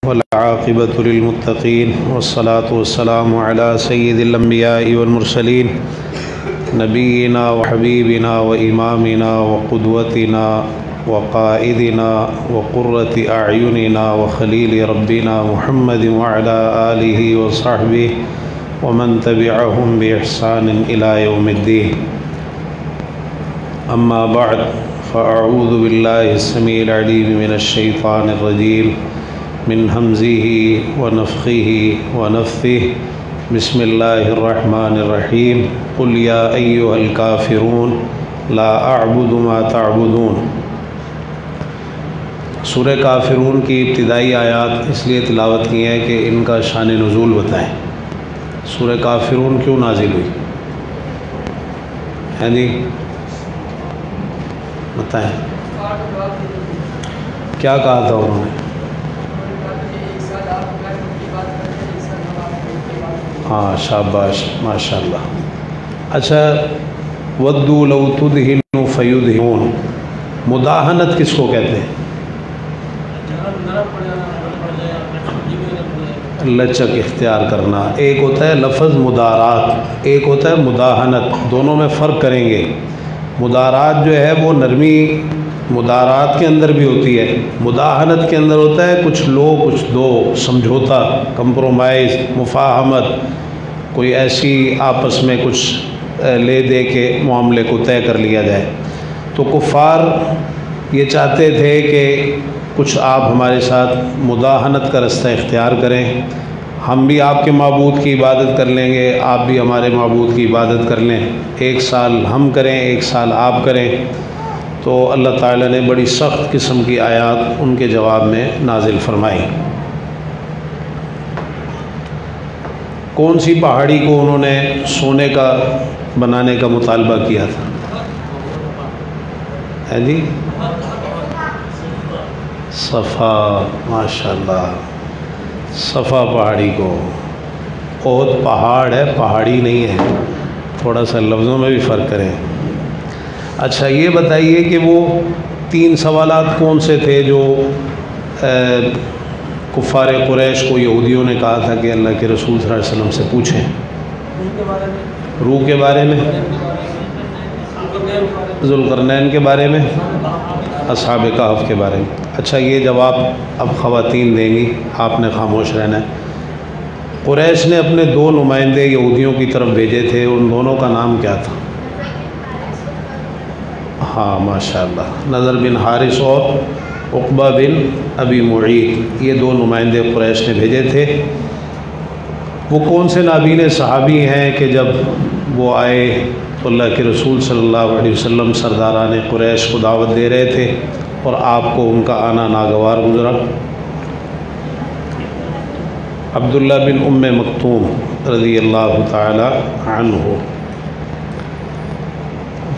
والعاقبة للمتقين والصلاة والسلام على سيد الأنبياء والمرسلين نبينا وحبيبنا وإمامنا وقدوتنا وقائدنا وقرة أعيننا وخليل ربنا محمد وعلى آله وصحبه ومن تبعهم بإحسان إلى يوم الدين. أما بعد فأعوذ بالله السميع العليم من الشيطان الرجيم من همزه ونفخه ونفثه. بسم الله الرحمن الرحيم. قل يا أيها الكافرون لا أعبد ما تعبدون. سورہ کافرون کی ابتدائی آیات اس لیے تلاوت کی ہیں کہ ان کا شان نزول بتائیں. سورہ کافرون کیوں نازل ہوئی ہے جی بتائیں. کیا کہا تھا انہوں نے؟ ہاں شاباش ماشاء اللہ. اچھا ودوا لو تدہنوا فیدہنون. مداہنت کس کو کہتے ہیں؟ لچک اختیار کرنا. ایک ہوتا ہے لفظ مدارات، ایک ہوتا ہے مداہنت. دونوں میں فرق کریں گے. مدارات جو ہے وہ نرمی مدارات کے اندر بھی ہوتی ہے. مداہنت کے اندر ہوتا ہے کچھ لو کچھ دو، سمجھوتا، کمپرومائز، مفاہمت، کوئی ایسی آپس میں کچھ لے دے کے معاملے کو طے کر لیا جائے. تو کفار یہ چاہتے تھے کہ کچھ آپ ہمارے ساتھ مداہنت کا رستہ اختیار کریں، ہم بھی آپ کے معبود کی عبادت کر لیں گے، آپ بھی ہمارے معبود کی عبادت کر لیں، ایک سال ہم کریں ایک سال آپ کریں. تو اللہ تعالیٰ نے بڑی سخت قسم کی آیات ان کے جواب میں نازل فرمائی. کون سی پہاڑی کو انہوں نے سونے کا بنانے کا مطالبہ کیا تھا؟ ہے جی صفا. ماشاء اللہ. صفا پہاڑی کو. احد پہاڑ ہے پہاڑی نہیں ہے. تھوڑا سا لفظوں میں بھی فرق کریں. اچھا یہ بتائیے کہ وہ 3 سوالات کون سے تھے جو کفار قریش کو یہودیوں نے کہا تھا کہ اللہ کے رسول صلی اللہ علیہ وسلم سے پوچھیں؟ روح کے بارے میں، ذوالقرنین کے بارے میں، اصحاب کہف کے بارے میں. اچھا یہ جواب اب خواتین دیں گی، آپ نے خاموش رہنا ہے. قریش نے اپنے 2 نمائندے یہودیوں کی طرف بھیجے تھے، ان دونوں کا نام کیا تھا؟ ہاں ماشاء اللہ. نضر بن حارث اور عقبہ بن ابی معیط، یہ 2 نمائندے قریش نے بھیجے تھے. وہ کون سے نابین صحابی ہیں کہ جب وہ آئے تو اللہ کے رسول صلی اللہ علیہ وسلم سرداران قریش کو دعوت دے رہے تھے اور آپ کو ان کا آنا ناگوار گزرا؟ عبداللہ بن ام مکتوم رضی اللہ تعالی عنہ.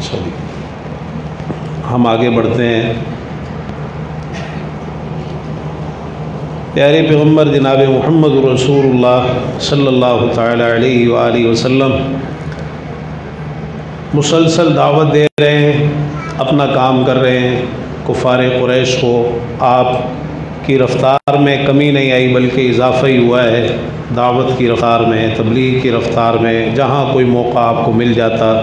چلیے ہم آگے بڑھتے ہیں. پیارے پیغمبر جناب محمد رسول اللہ صلی اللہ تعالی علیہ وآلہ وسلم مسلسل دعوت دے رہے ہیں، اپنا کام کر رہے ہیں. کفار قریش کو آپ کی رفتار میں کمی نہیں آئی بلکہ اضافہ ہی ہوا ہے. دعوت کی رفتار میں، تبلیغ کی رفتار میں، جہاں کوئی موقع آپ کو مل جاتا،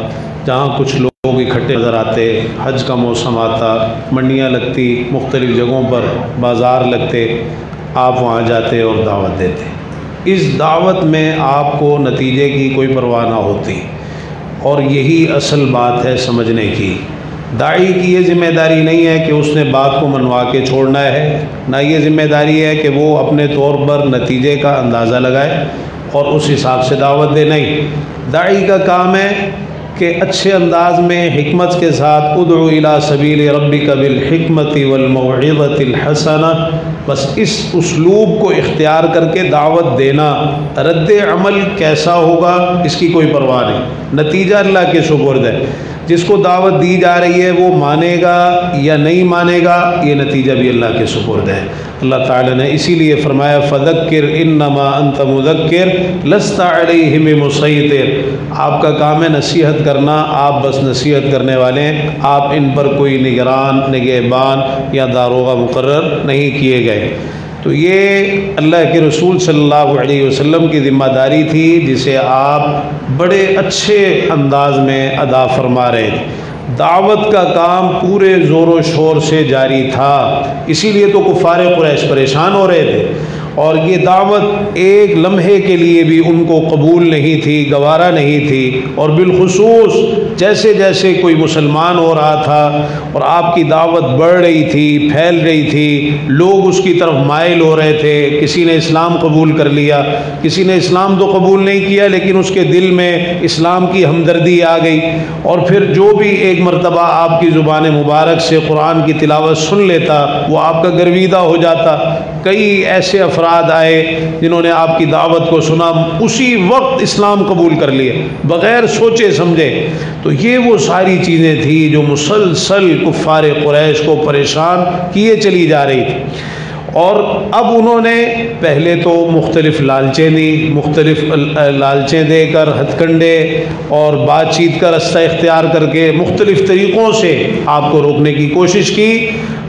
جہاں کچھ لوگ اکٹھے نظر آتے، حج کا موسم آتا، منڈیاں لگتی، مختلف جگہوں پر بازار لگتے، آپ وہاں جاتے اور دعوت دیتے. اس دعوت میں آپ کو نتیجے کی کوئی پرواہ نہ ہوتی، اور یہی اصل بات ہے سمجھنے کی. داعی کی یہ ذمہ داری نہیں ہے کہ اس نے بات کو منوا کے چھوڑنا ہے، نہ یہ ذمہ داری ہے کہ وہ اپنے طور پر نتیجے کا اندازہ لگائے اور اس حساب سے دعوت دے. نہیں، داعی کا کام ہے کہ اچھے انداز میں حکمت کے ساتھ ادعو الی سبیل ربک بالحکمت والموعظۃ الحسنہ، بس اس اسلوب کو اختیار کر کے دعوت دینا. رد عمل کیسا ہوگا اس کی کوئی پرواہ نہیں، نتیجہ اللہ کے سپرد ہے. جس کو دعوت دی جا رہی ہے وہ مانے گا یا نہیں مانے گا یہ نتیجہ بھی اللہ کے سپرد ہے. اللہ تعالیٰ نے اسی لیے فرمایا فذکر انما انت مذکر لست علیہم بمسیطر. آپ کا کام ہے نصیحت کرنا، آپ بس نصیحت کرنے والے ہیں، آپ ان پر کوئی نگران، نگہبان یا داروغہ مقرر نہیں کیے گئے. تو یہ اللہ کے رسول صلی اللہ علیہ وسلم کی ذمہ داری تھی جسے آپ بڑے اچھے انداز میں ادا فرما رہے تھے۔ دعوت کا کام پورے زور و شور سے جاری تھا، اسی لیے تو کفار قریش پریشان ہو رہے تھے، اور یہ دعوت ایک لمحے کے لیے بھی ان کو قبول نہیں تھی، گوارا نہیں تھی۔ اور بالخصوص جیسے جیسے کوئی مسلمان ہو رہا تھا اور آپ کی دعوت بڑھ رہی تھی، پھیل رہی تھی، لوگ اس کی طرف مائل ہو رہے تھے، کسی نے اسلام قبول کر لیا، کسی نے اسلام تو قبول نہیں کیا لیکن اس کے دل میں اسلام کی ہمدردی آ گئی، اور پھر جو بھی ایک مرتبہ آپ کی زبان مبارک سے قرآن کی تلاوت سن لیتا وہ آپ کا گرویدہ ہو جاتا۔ کئی ایسے افراد آئے جنہوں نے آپ کی دعوت کو سنا، اسی وقت اسلام قبول کر لیے بغیر سوچے سمجھے۔ تو یہ وہ ساری چیزیں تھیں جو مسلسل کفار قریش کو پریشان کیے چلی جا رہی تھی، اور اب انہوں نے پہلے تو مختلف لالچیں دی، مختلف لالچیں دے کر، ہتھ کنڈے اور بات چیت کا رستہ اختیار کر کے مختلف طریقوں سے آپ کو روکنے کی کوشش کی۔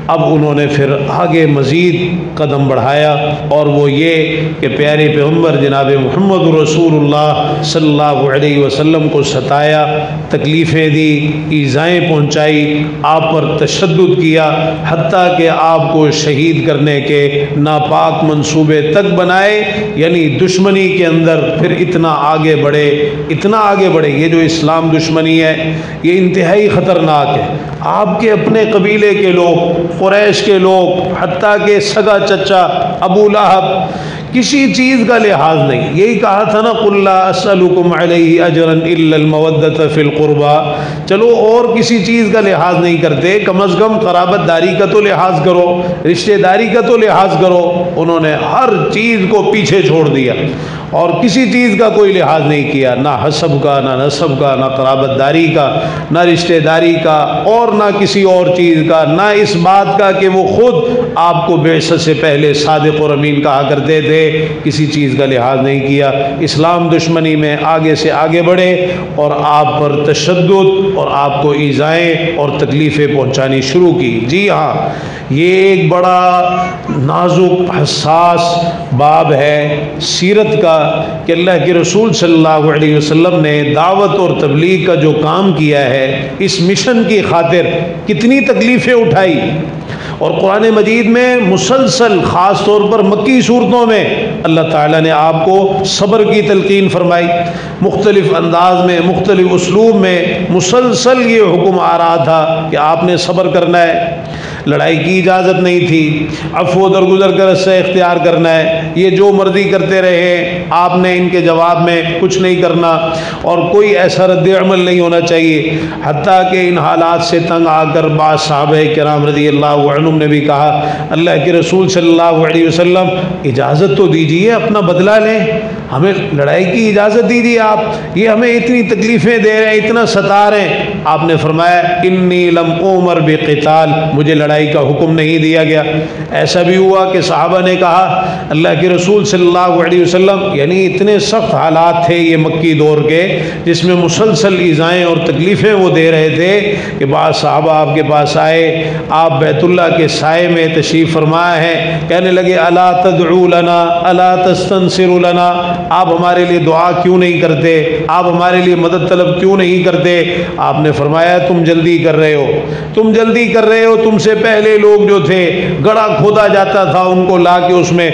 اب انہوں نے پھر آگے مزید قدم بڑھایا، اور وہ یہ کہ پیارے پیغمبر جناب محمد رسول اللہ صلی اللہ علیہ وسلم کو ستایا، تکلیفیں دی، ایذائیں پہنچائی، آپ پر تشدد کیا، حتیٰ کہ آپ کو شہید کرنے کے ناپاک منصوبے تک بنائے۔ یعنی دشمنی کے اندر پھر اتنا آگے بڑھے، اتنا آگے بڑھے۔ یہ جو اسلام دشمنی ہے یہ انتہائی خطرناک ہے۔ آپ کے اپنے قبیلے کے لوگ، قریش کے لوگ، حتیٰ کہ سگا چچا ابو لہب، کسی چیز کا لحاظ نہیں۔ یہی کہا تھا نا قُلْ لَا أَسْأَلُكُمْ عَلَيْهِ أَجْرًا إِلَّا الْمَوَدَّةَ فِي الْقُرْبَى، چلو اور کسی چیز کا لحاظ نہیں کرتے، کم از کم قرابت داری کا تو لحاظ کرو، رشتہ داری کا تو لحاظ کرو۔ انہوں نے ہر چیز کو پیچھے چھوڑ دیا اور کسی چیز کا کوئی لحاظ نہیں کیا، نہ حسب کا، نہ نسب کا، نہ قرابت داری کا، نہ رشتہ داری کا، اور نہ کسی اور چیز کا، نہ اس بات کا کہ وہ خود آپ کو بعثت سے پہلے صادق اور امین کہا کرتے تھے، کسی چیز کا لحاظ نہیں کیا۔ اسلام دشمنی میں آگے سے آگے بڑھے اور آپ پر تشدد اور آپ کو ایذائیں اور تکلیفیں پہنچانی شروع کی۔ جی ہاں، یہ ایک بڑا نازک حساس باب ہے سیرت کا کہ اللہ کے رسول صلی اللہ علیہ وسلم نے دعوت اور تبلیغ کا جو کام کیا ہے، اس مشن کی خاطر کتنی تکلیفیں اٹھائی، اور قرآن مجید میں مسلسل خاص طور پر مکی صورتوں میں اللہ تعالیٰ نے آپ کو صبر کی تلقین فرمائی، مختلف انداز میں، مختلف اسلوب میں مسلسل یہ حکم آ رہا تھا کہ آپ نے صبر کرنا ہے، لڑائی کی اجازت نہیں تھی، عفو و درگزر کا رستہ اختیار کرنا ہے، یہ جو مرضی کرتے رہے، آپ نے ان کے جواب میں کچھ نہیں کرنا، اور کوئی ایسا رد عمل نہیں ہونا چاہیے۔ حتیٰ کہ ان حالات سے تنگ آ کر بعض صحابہ کرام رضی اللہ عنہم نے بھی کہا اللہ کے رسول صلی اللہ علیہ وسلم اجازت تو دیجیے، اپنا بدلہ لیں، ہمیں لڑائی کی اجازت دیجیے، آپ یہ ہمیں اتنی تکلیفیں دے رہے ہیں، اتنا ستا رہے ہیں۔ آپ نے فرمایا انی لم اومر بقتال، مجھے لڑائی کا حکم نہیں دیا گیا۔ ایسا بھی ہوا کہ صحابہ نے کہا اللہ کے رسول صلی اللہ علیہ وسلم، یعنی اتنے سخت حالات تھے یہ مکی دور کے جس میں مسلسل ایذائیں اور تکلیفیں وہ دے رہے تھے کہ بعض صحابہ آپ کے پاس آئے، آپ بیت اللہ کے سائے میں تشریف فرمایا ہے، کہنے لگے الا تدعو لنا الا تستنصر لنا، آپ ہمارے لیے دعا کیوں نہیں کرتے، آپ ہمارے لیے مدد طلب کیوں نہیں کرتے؟ آپ نے فرمایا تم جلدی کر رہے ہو، تم جلدی کر رہے ہو، تم سے پہلے لوگ جو تھے گڑھا کھودا جاتا تھا، ان کو لا کے اس میں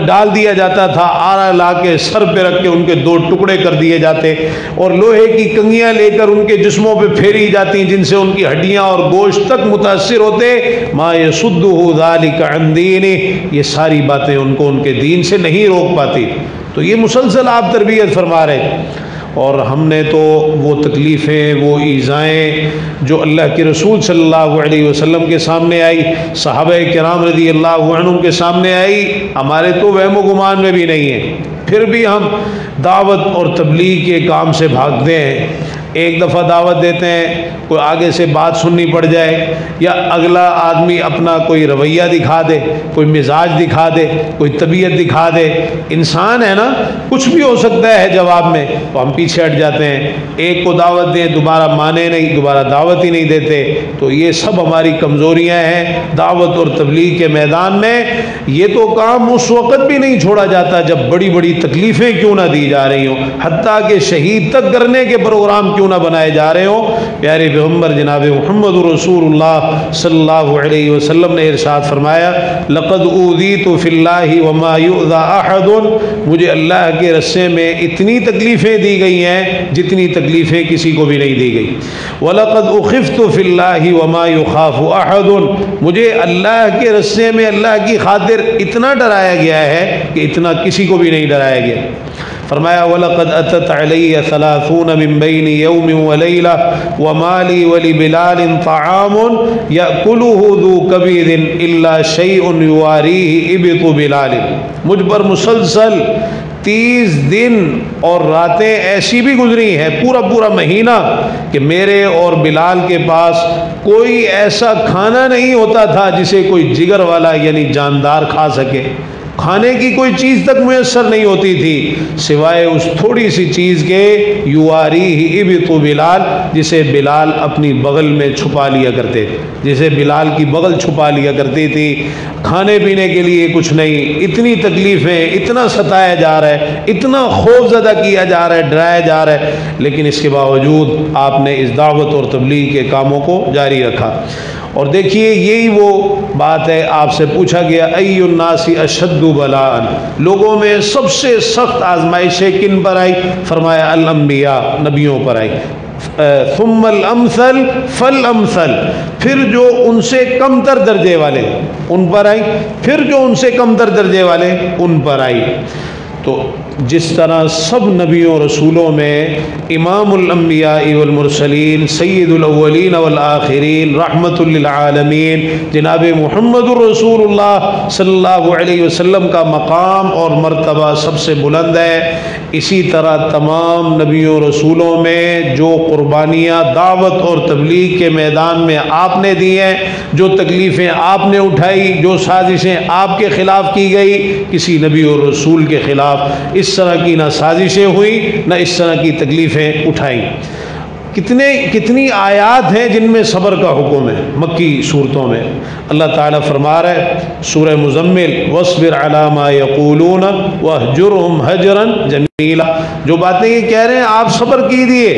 ڈال دیا جاتا تھا، آرا لا کے سر پہ رکھ کے ان کے دو ٹکڑے کر دیے جاتے، اور لوہے کی کنگیاں لے کر ان کے جسموں پہ پھیری جاتی جن سے ان کی ہڈیاں اور گوشت تک متاثر ہوتے۔ ما یصدہ ذلک عن دینہ، یہ ساری باتیں ان کو ان کے دین سے نہیں روک پاتی۔ تو یہ مسلسل آپ تربیت فرما رہے، اور ہم نے تو وہ تکلیفیں، وہ ایذائیں جو اللہ کے رسول صلی اللہ علیہ وسلم کے سامنے آئی، صحابہ کرام رضی اللہ عنہم کے سامنے آئی، ہمارے تو وہم و گمان میں بھی نہیں ہے، پھر بھی ہم دعوت اور تبلیغ کے کام سے بھاگتے ہیں۔ ایک دفعہ دعوت دیتے ہیں، کوئی آگے سے بات سننی پڑ جائے، یا اگلا آدمی اپنا کوئی رویہ دکھا دے، کوئی مزاج دکھا دے، کوئی طبیعت دکھا دے، انسان ہے نا، کچھ بھی ہو سکتا ہے جواب میں، تو ہم پیچھے ہٹ جاتے ہیں، ایک کو دعوت دیں دوبارہ مانے نہیں، دوبارہ دعوت ہی نہیں دیتے۔ تو یہ سب ہماری کمزوریاں ہیں دعوت اور تبلیغ کے میدان میں۔ یہ تو کام اس وقت بھی نہیں چھوڑا جاتا جب بڑی بڑی تکلیفیں کیوں نہ دی جا رہی ہوں، حتیٰ کہ شہید تک کرنے کے پروگرام کیوں نہ بنائے جا رہے ہوں۔ پیارے پیغمبر جناب محمد رسول اللہ صلی اللہ علیہ وسلم نے ارشاد فرمایا، لقد اوذیت فی اللہ وما یؤذی احد، مجھے اللہ کے رستے میں اتنی تکلیفیں دی گئی ہیں جتنی تکلیفیں کسی کو بھی نہیں دی گئی۔ وَلَقَدْ أُخِفْتُ فِي اللَّهِ وَمَا يُخَافُ أَحَدٌ، مجھے اللہ کے رستے میں اللہ کی خاطر اتنا ڈرایا گیا ہے کہ اتنا کسی کو بھی نہیں ڈرایا گیا۔ فرمایا وَلَقَدْ أَتَتْ عَلَيَّ 30 مِن بَيْنِ يَوْمٍ وَلَيْلَةٍ وَمَا لِي وَلِبِلَالٍ طَعَامٌ يَأْكُلُهُ ذُو كَبِيدٍ إِلَّا شَيْءٌ يُوَارِيهِ إِبْطُ بِلَالٍ، مجھ پر مسلسل 30 دن اور راتیں ایسی بھی گزری ہیں، پورا مہینہ، کہ میرے اور بلال کے پاس کوئی ایسا کھانا نہیں ہوتا تھا جسے کوئی جگر والا یعنی جاندار کھا سکے۔ کھانے کی کوئی چیز تک میسر نہیں ہوتی تھی سوائے اس تھوڑی سی چیز کے، یواریہ ابط بلال، جسے بلال اپنی بغل میں چھپا لیا کرتے تھے، جسے بلال کی بغل چھپا لیا کرتی تھی۔ کھانے پینے کے لیے کچھ نہیں، اتنی تکلیفیں، اتنا ستایا جا رہا ہے، اتنا خوف زدہ کیا جا رہا ہے، ڈرایا جا رہا ہے، لیکن اس کے باوجود آپ نے اس دعوت اور تبلیغ کے کاموں کو جاری رکھا۔ اور دیکھیے یہی وہ بات ہے، آپ سے پوچھا گیا ای الناس اشد بلاء، لوگوں میں سب سے سخت آزمائشیں کن پر آئی؟ فرمایا الانبیاء، نبیوں پر آئی۔ ثم الامثل فالامثل، پھر جو ان سے کم تر درجے والے ان پر آئی، پھر جو ان سے کم تر درجے والے ان پر آئی۔ تو جس طرح سب نبیوں رسولوں میں امام الانبیاء والمرسلین، سید الاولین والآخرین، رحمت للعالمین جناب محمد الرسول اللہ صلی اللہ علیہ وسلم کا مقام اور مرتبہ سب سے بلند ہے، اسی طرح تمام نبیوں رسولوں میں جو قربانیاں دعوت اور تبلیغ کے میدان میں آپ نے دی ہیں، جو تکلیفیں آپ نے اٹھائی، جو سازشیں آپ کے خلاف کی گئی، کسی نبی اور رسول کے خلاف اس طرح کی نہ سازشیں ہوئی نہ اس طرح کی تکلیفیں اٹھائیں۔ کتنی آیات ہیں جن میں صبر کا حکم ہے مکی صورتوں میں۔ اللہ تعالیٰ فرما رہا ہے سورہ مزمل، وَاصْبِرْ عَلَىٰ مَا يَقُولُونَ وَاهْجُرْهُمْ هَجْرًا جَمِيلًا، جو باتیں یہ کہہ رہے ہیں آپ صبر کیجیے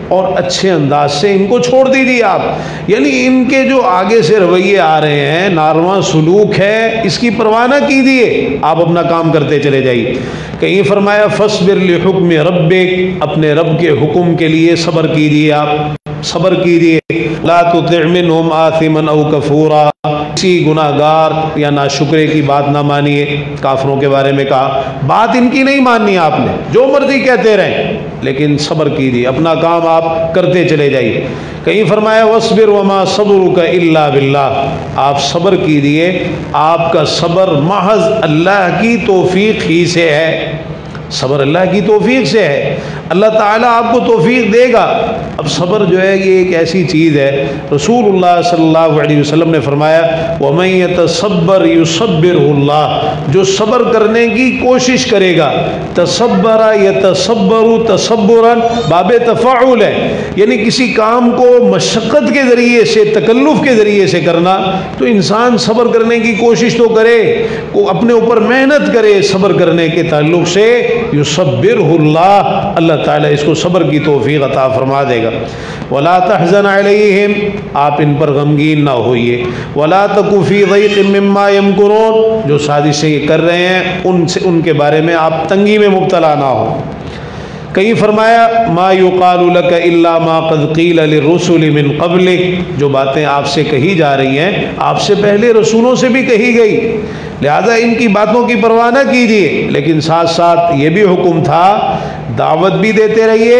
اور اچھے انداز سے ان کو چھوڑ دیجیے آپ، یعنی ان کے جو آگے سے رویے آ رہے ہیں، نارواں سلوک ہے، اس کی پرواہ نہ کیجیے، آپ اپنا کام کرتے چلے جائیے۔ کہیں فرمایا فَاصْبِرْ لِحُكْمِ رَبِّكَ، اپنے رب کے حکم کے لیے صبر کیجیے، آپ صبر کیجیے۔ لا تطع منهم آثما او کفورا، کسی گناہ گار یا ناشکرے کی بات نہ مانیے۔ کافروں کے بارے میں کہا بات ان کی نہیں ماننی، آپ نے جو مرضی کہتے رہیں، لیکن صبر کیجیے، اپنا کام آپ کرتے چلے جائیے۔ کہیں فرمایا وَاصْبِرْ وَمَا صَبْرُكَ إِلَّا بِاللَّهِ، آپ صبر کیجیے، آپ کا صبر محض اللہ کی توفیق ہی سے ہے، صبر اللہ کی توفیق سے ہے، اللہ تعالیٰ آپ کو توفیق دے گا۔ اب صبر جو ہے یہ ایک ایسی چیز ہے، رسول اللہ صلی اللہ علیہ وسلم نے فرمایا وَمَن يَتَصَبَّرْ يُصَبِّرْهُ اللَّهُ، جو صبر کرنے کی کوشش کرے گا، تصبر يتصبر تصبرا باب تفاعل ہے، یعنی کسی کام کو مشقت کے ذریعے سے، تکلف کے ذریعے سے کرنا، تو انسان صبر کرنے کی کوشش تو کرے، کو اپنے اوپر محنت کرے صبر کرنے کے تعلق سے، یصبرہ اللہ، اللہ تعالیٰ اس کو صبر کی توفیق عطا فرما دے گا۔ ولا تحزن علیہم، آپ ان پر غمگین نہ ہوئیے، ولا تک فی ضیق مما یمکرون، جو سازشیں یہ کر رہے ہیں ان کے بارے میں آپ تنگی میں مبتلا نہ ہو۔ کہیں فرمایا ما یقال لک الا ما قد قیل للرسل من قبلک، جو باتیں آپ سے کہی جا رہی ہیں آپ سے پہلے رسولوں سے بھی کہی گئی، لہذا ان کی باتوں کی پرواہ نہ کیجیے، لیکن ساتھ ساتھ یہ بھی حکم تھا دعوت بھی دیتے رہیے،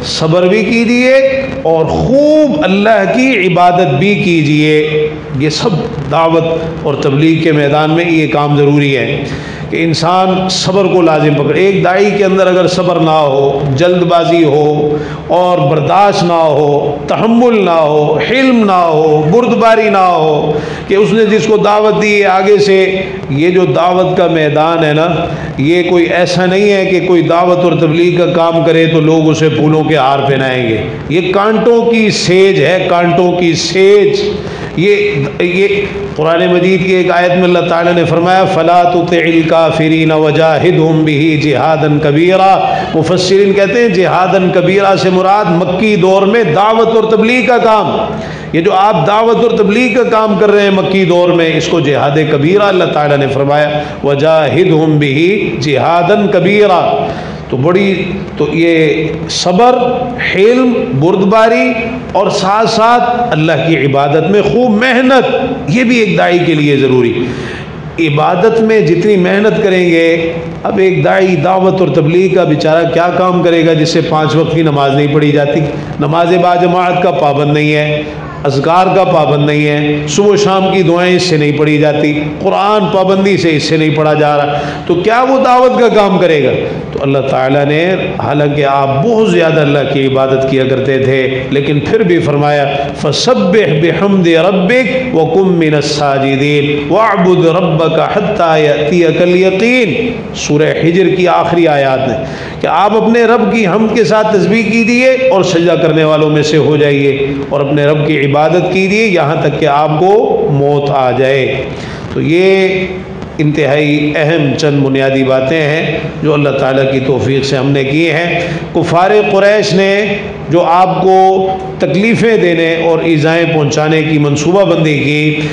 صبر بھی کیجیے اور خوب اللہ کی عبادت بھی کیجیے۔ یہ سب دعوت اور تبلیغ کے میدان میں یہ کام ضروری ہے۔ کہ انسان صبر کو لازم پکڑے۔ ایک داعی کے اندر اگر صبر نہ ہو، جلد بازی ہو اور برداشت نہ ہو، تحمل نہ ہو، حلم نہ ہو، بردباری نہ ہو، کہ اس نے جس کو دعوت دی ہے آگے سے، یہ جو دعوت کا میدان ہے نا، یہ کوئی ایسا نہیں ہے کہ کوئی دعوت اور تبلیغ کا کام کرے تو لوگ اسے پھولوں کے ہار پہنائیں گے۔ یہ کانٹوں کی سیج ہے، کانٹوں کی سیج۔ یہ قرآن مجید کی ایک آیت میں اللہ تعالیٰ نے فرمایا فَلَا تُطِعِ الْكَافِرِينَ وَجَاهِدْهُمْ بِهِ جِهَادًا كَبِيرًا۔ مفسرین کہتے ہیں جہادًا کبیرہ سے مراد مکی دور میں دعوت اور تبلیغ کا کام۔ یہ جو آپ دعوت اور تبلیغ کا کام کر رہے ہیں مکی دور میں، اس کو جہاد کبیرہ اللہ تعالیٰ نے فرمایا وَجَاهِدْهُمْ بِهِ جِهَادًا كَبِيرًا۔ تو یہ صبر، حلم، بردباری اور ساتھ ساتھ اللہ کی عبادت میں خوب محنت، یہ بھی ایک داعی کے لیے ضروری۔ عبادت میں جتنی محنت کریں گے، اب ایک داعی دعوت اور تبلیغ کا بیچارہ کیا کام کرے گا جس سے 5 وقت کی نماز نہیں پڑھی جاتی، نماز باجماعت کا پابند نہیں ہے، اذکار کا پابند نہیں ہے، صبح و شام کی دعائیں اس سے نہیں پڑھی جاتی، قرآن پابندی سے اس سے نہیں پڑھا جا رہا، تو کیا وہ دعوت کا کام کرے گا؟ تو اللہ تعالیٰ نے، حالانکہ آپ بہت زیادہ اللہ کی عبادت کیا کرتے تھے، لیکن پھر بھی فرمایا فَسَبِّحْ بِحَمْدِ رَبِّكَ وَكُن مِّنَ السَّاجِدِينَ وَاعْبُدْ رَبَّكَ حَتَّى يَأْتِيَكَ الْيَقِينُ۔ سورہ حجر کی آخری آیات میں کہ آپ اپنے رب کی حمد کے ساتھ تسبیح کیجیے اور سجدہ کرنے والوں میں سے ہو جائیے، اور اپنے رب کی عبادت کیجیے یہاں تک کہ آپ کو موت آ جائے۔ تو یہ انتہائی اہم چند بنیادی باتیں ہیں جو اللہ تعالیٰ کی توفیق سے ہم نے کی ہیں۔ کفار قریش نے جو آپ کو تکلیفیں دینے اور ایذائیں پہنچانے کی منصوبہ بندی کی،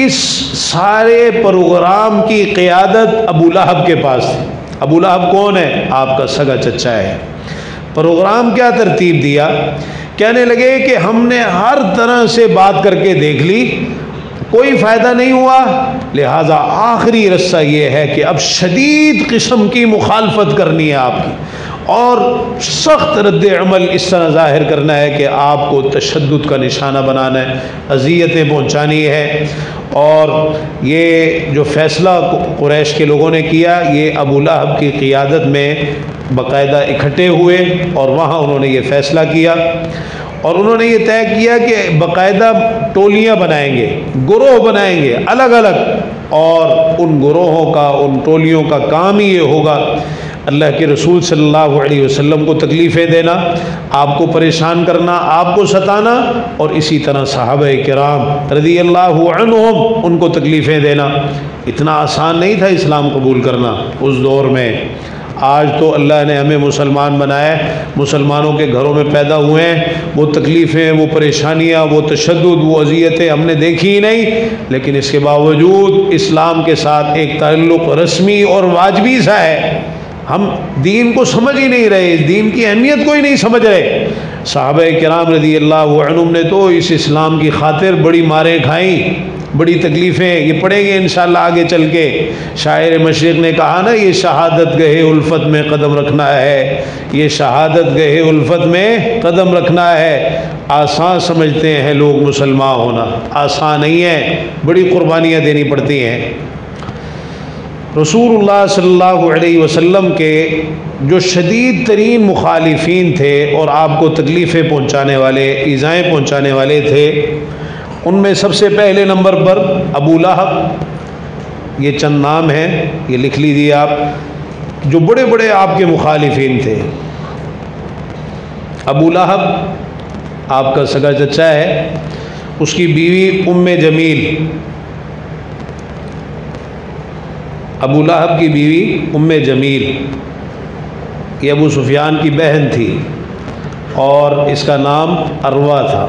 اس سارے پروگرام کی قیادت ابو لہب کے پاس تھی۔ ابو لہب کون ہے؟ آپ کا سگا چچا ہے۔ پروگرام کیا ترتیب دیا؟ کہنے لگے کہ ہم نے ہر طرح سے بات کر کے دیکھ لی، کوئی فائدہ نہیں ہوا، لہٰذا آخری رستہ یہ ہے کہ اب شدید قسم کی مخالفت کرنی ہے آپ کی، اور سخت رد عمل اس طرح ظاہر کرنا ہے کہ آپ کو تشدد کا نشانہ بنانا ہے، اذیتیں پہنچانی ہے۔ اور یہ جو فیصلہ قریش کے لوگوں نے کیا، یہ ابو لہب کی قیادت میں باقاعدہ اکٹھے ہوئے اور وہاں انہوں نے یہ فیصلہ کیا، اور انہوں نے یہ طے کیا کہ باقاعدہ ٹولیاں بنائیں گے، گروہ بنائیں گے الگ الگ، اور ان گروہوں کا، ان ٹولیوں کا کام ہی یہ ہوگا اللہ کے رسول صلی اللہ علیہ وسلم کو تکلیفیں دینا، آپ کو پریشان کرنا، آپ کو ستانا، اور اسی طرح صحابہ کرام رضی اللہ عنہم ان کو تکلیفیں دینا۔ اتنا آسان نہیں تھا اسلام قبول کرنا اس دور میں۔ آج تو اللہ نے ہمیں مسلمان بنایا، مسلمانوں کے گھروں میں پیدا ہوئے ہیں، وہ تکلیفیں، وہ پریشانیاں، وہ تشدد، وہ اذیتیں ہم نے دیکھی ہی نہیں، لیکن اس کے باوجود اسلام کے ساتھ ایک تعلق رسمی اور واجبی سا ہے۔ ہم دین کو سمجھ ہی نہیں رہے، دین کی اہمیت کو ہی نہیں سمجھ رہے۔ صحابہ کرام رضی اللہ عنہم نے تو اس اسلام کی خاطر بڑی ماریں کھائیں، بڑی تکلیفیں، یہ پڑھیں گے انشاءاللہ آگے چل کے۔ شاعر مشرق نے کہا نا، یہ شہادت گہے الفت میں قدم رکھنا ہے، یہ شہادت گہے الفت میں قدم رکھنا ہے۔ آسان سمجھتے ہیں لوگ مسلمان ہونا، آسان نہیں ہے، بڑی قربانیاں دینی پڑتی ہیں۔ رسول اللہ صلی اللہ علیہ وسلم کے جو شدید ترین مخالفین تھے اور آپ کو تکلیفیں پہنچانے والے، ایذائیں پہنچانے والے تھے، ان میں سب سے پہلے نمبر پر ابو لہب۔ یہ چند نام ہیں، یہ لکھ لیجیے آپ، جو بڑے بڑے آپ کے مخالفین تھے۔ ابو لہب آپ کا سگا چچا ہے، اس کی بیوی ام جمیل، ابو لہب کی بیوی ام جمیل، یہ ابو سفیان کی بہن تھی، اور اس کا نام عروہ تھا،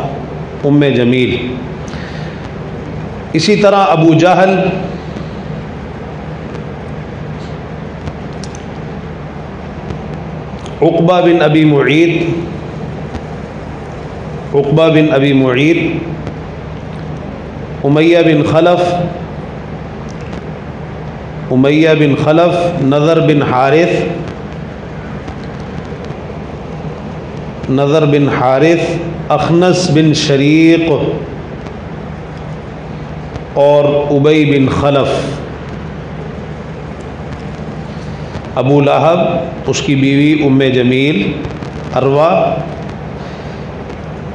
ام جمیل۔ اسی طرح ابو جہل، عقبہ بن ابی معیط، عقبہ بن ابی معیط، امیہ بن خلف، امیہ بن خلف، نضر بن حارث، نضر بن حارث، اخنس بن شریق اور ابی بن خلف۔ ابو لہب اس کی بیوی ام جمیل عروہ،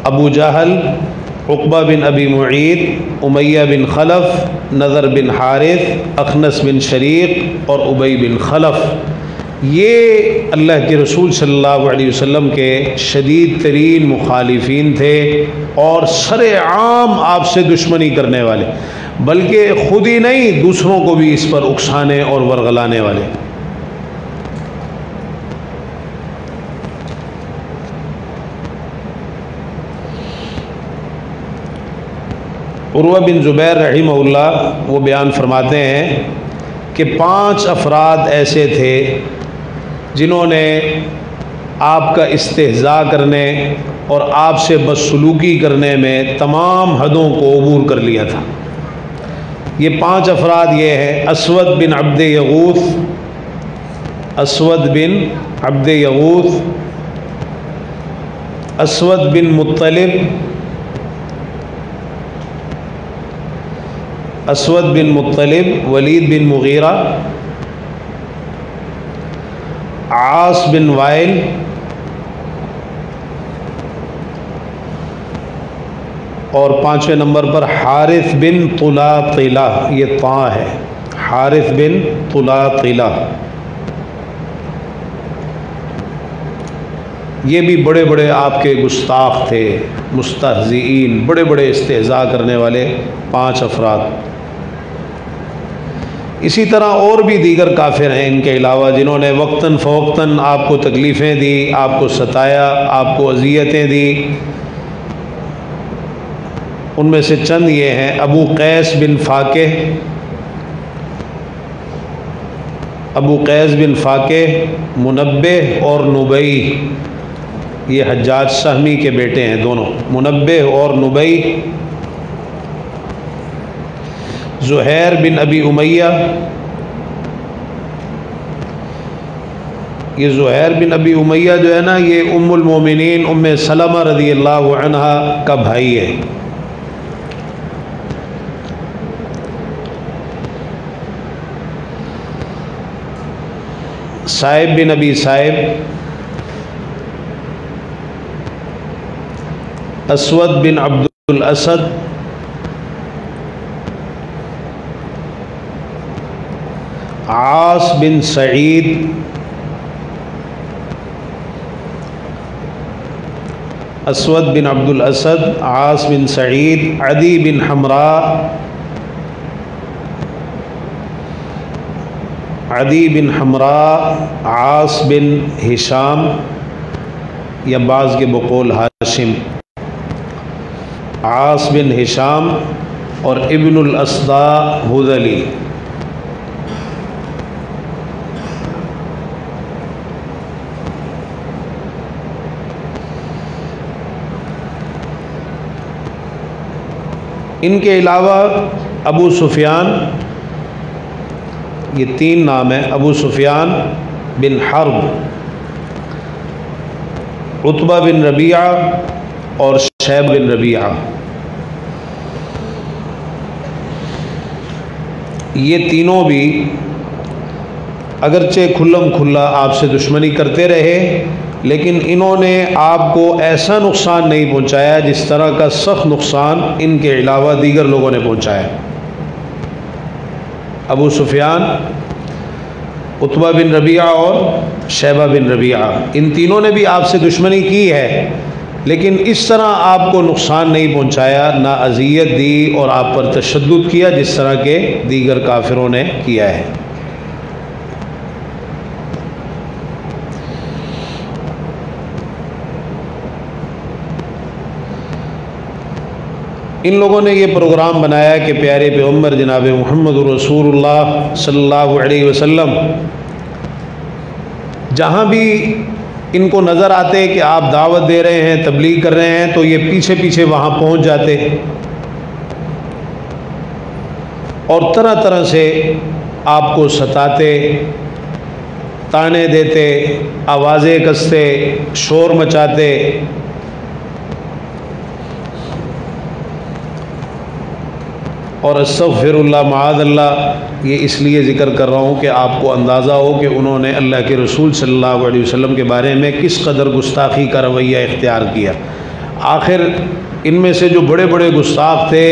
ابو جہل عقبہ بن ابی معیط، امیہ بن خلف، نضر بن حارث، اخنس بن شریق اور ابی بن خلف، یہ اللہ کے رسول صلی اللہ علیہ وسلم کے شدید ترین مخالفین تھے اور سر عام آپ سے دشمنی کرنے والے، بلکہ خود ہی نہیں دوسروں کو بھی اس پر اکسانے اور ورغلانے والے۔ عروہ بن زبیر رحمہ اللہ وہ بیان فرماتے ہیں کہ 5 افراد ایسے تھے جنہوں نے آپ کا استہزاء کرنے اور آپ سے بدسلوکی کرنے میں تمام حدوں کو عبور کر لیا تھا۔ یہ 5 افراد یہ ہیں: اسود بن عبد یغوث، اسود بن عبد یغوث، اسود بن مطلب، اسود بن مطلب، ولید بن مغیرہ، عاص بن وائل، اور 5ویں نمبر پر حارث بن طلاطلہ، یہ طاء ہے، حارث بن طلاطلہ۔ یہ بھی بڑے بڑے آپ کے گستاخ تھے، مستہزئین، بڑے بڑے استہزاء کرنے والے 5 افراد۔ اسی طرح اور بھی دیگر کافر ہیں ان کے علاوہ جنہوں نے وقتاً فوقتاً آپ کو تکلیفیں دی، آپ کو ستایا، آپ کو اذیتیں دی۔ ان میں سے چند یہ ہیں: ابو قیس بن فاکہ، ابو قیس بن فاکہ، منبہ اور نبی، یہ حجاج سہمی کے بیٹے ہیں دونوں، منبہ اور نبی۔ زہیر بن ابی امیہ، یہ زہیر بن ابی امیہ جو ہے نا، یہ ام المومنین ام سلمہ رضی اللہ عنہا کا بھائی ہے۔ صائب بن ابی صائب، اسود بن عبد الاسد، عاص بن سعید، اسود بن عبد الاسد، عاص بن سعید، عدی بن حمراء، عدی بن حمراء، عاص بن ہشام یا بعض کے بقول ہاشم، عاص بن ہشام اور ابن الاسداء ہذلی۔ ان کے علاوہ ابو سفیان، یہ 3 نام ہیں: ابو سفیان بن حرب، عتبہ بن ربیعہ اور شیبہ بن ربیعہ۔ یہ تینوں بھی اگرچہ کھلم کھلا آپ سے دشمنی کرتے رہے، لیکن انہوں نے آپ کو ایسا نقصان نہیں پہنچایا جس طرح کا سخت نقصان ان کے علاوہ دیگر لوگوں نے پہنچایا۔ ابو سفیان، عتبہ بن ربیعہ اور شیبہ بن ربیعہ، ان تینوں نے بھی آپ سے دشمنی کی ہے، لیکن اس طرح آپ کو نقصان نہیں پہنچایا، نہ اذیت دی اور آپ پر تشدد کیا جس طرح کے دیگر کافروں نے کیا ہے۔ ان لوگوں نے یہ پروگرام بنایا کہ پیارے پیغمبر جناب محمد رسول اللہ صلی اللہ علیہ وسلم جہاں بھی ان کو نظر آتے کہ آپ دعوت دے رہے ہیں، تبلیغ کر رہے ہیں، تو یہ پیچھے پیچھے وہاں پہنچ جاتے اور طرح طرح سے آپ کو ستاتے، تانے دیتے، آوازیں کستے، شور مچاتے۔ اور استغفراللہ معاذ اللہ یہ اس لیے ذکر کر رہا ہوں کہ آپ کو اندازہ ہو کہ انہوں نے اللہ کے رسول صلی اللہ علیہ وسلم کے بارے میں کس قدر گستاخی کا رویہ اختیار کیا۔ آخر ان میں سے جو بڑے بڑے گستاخ تھے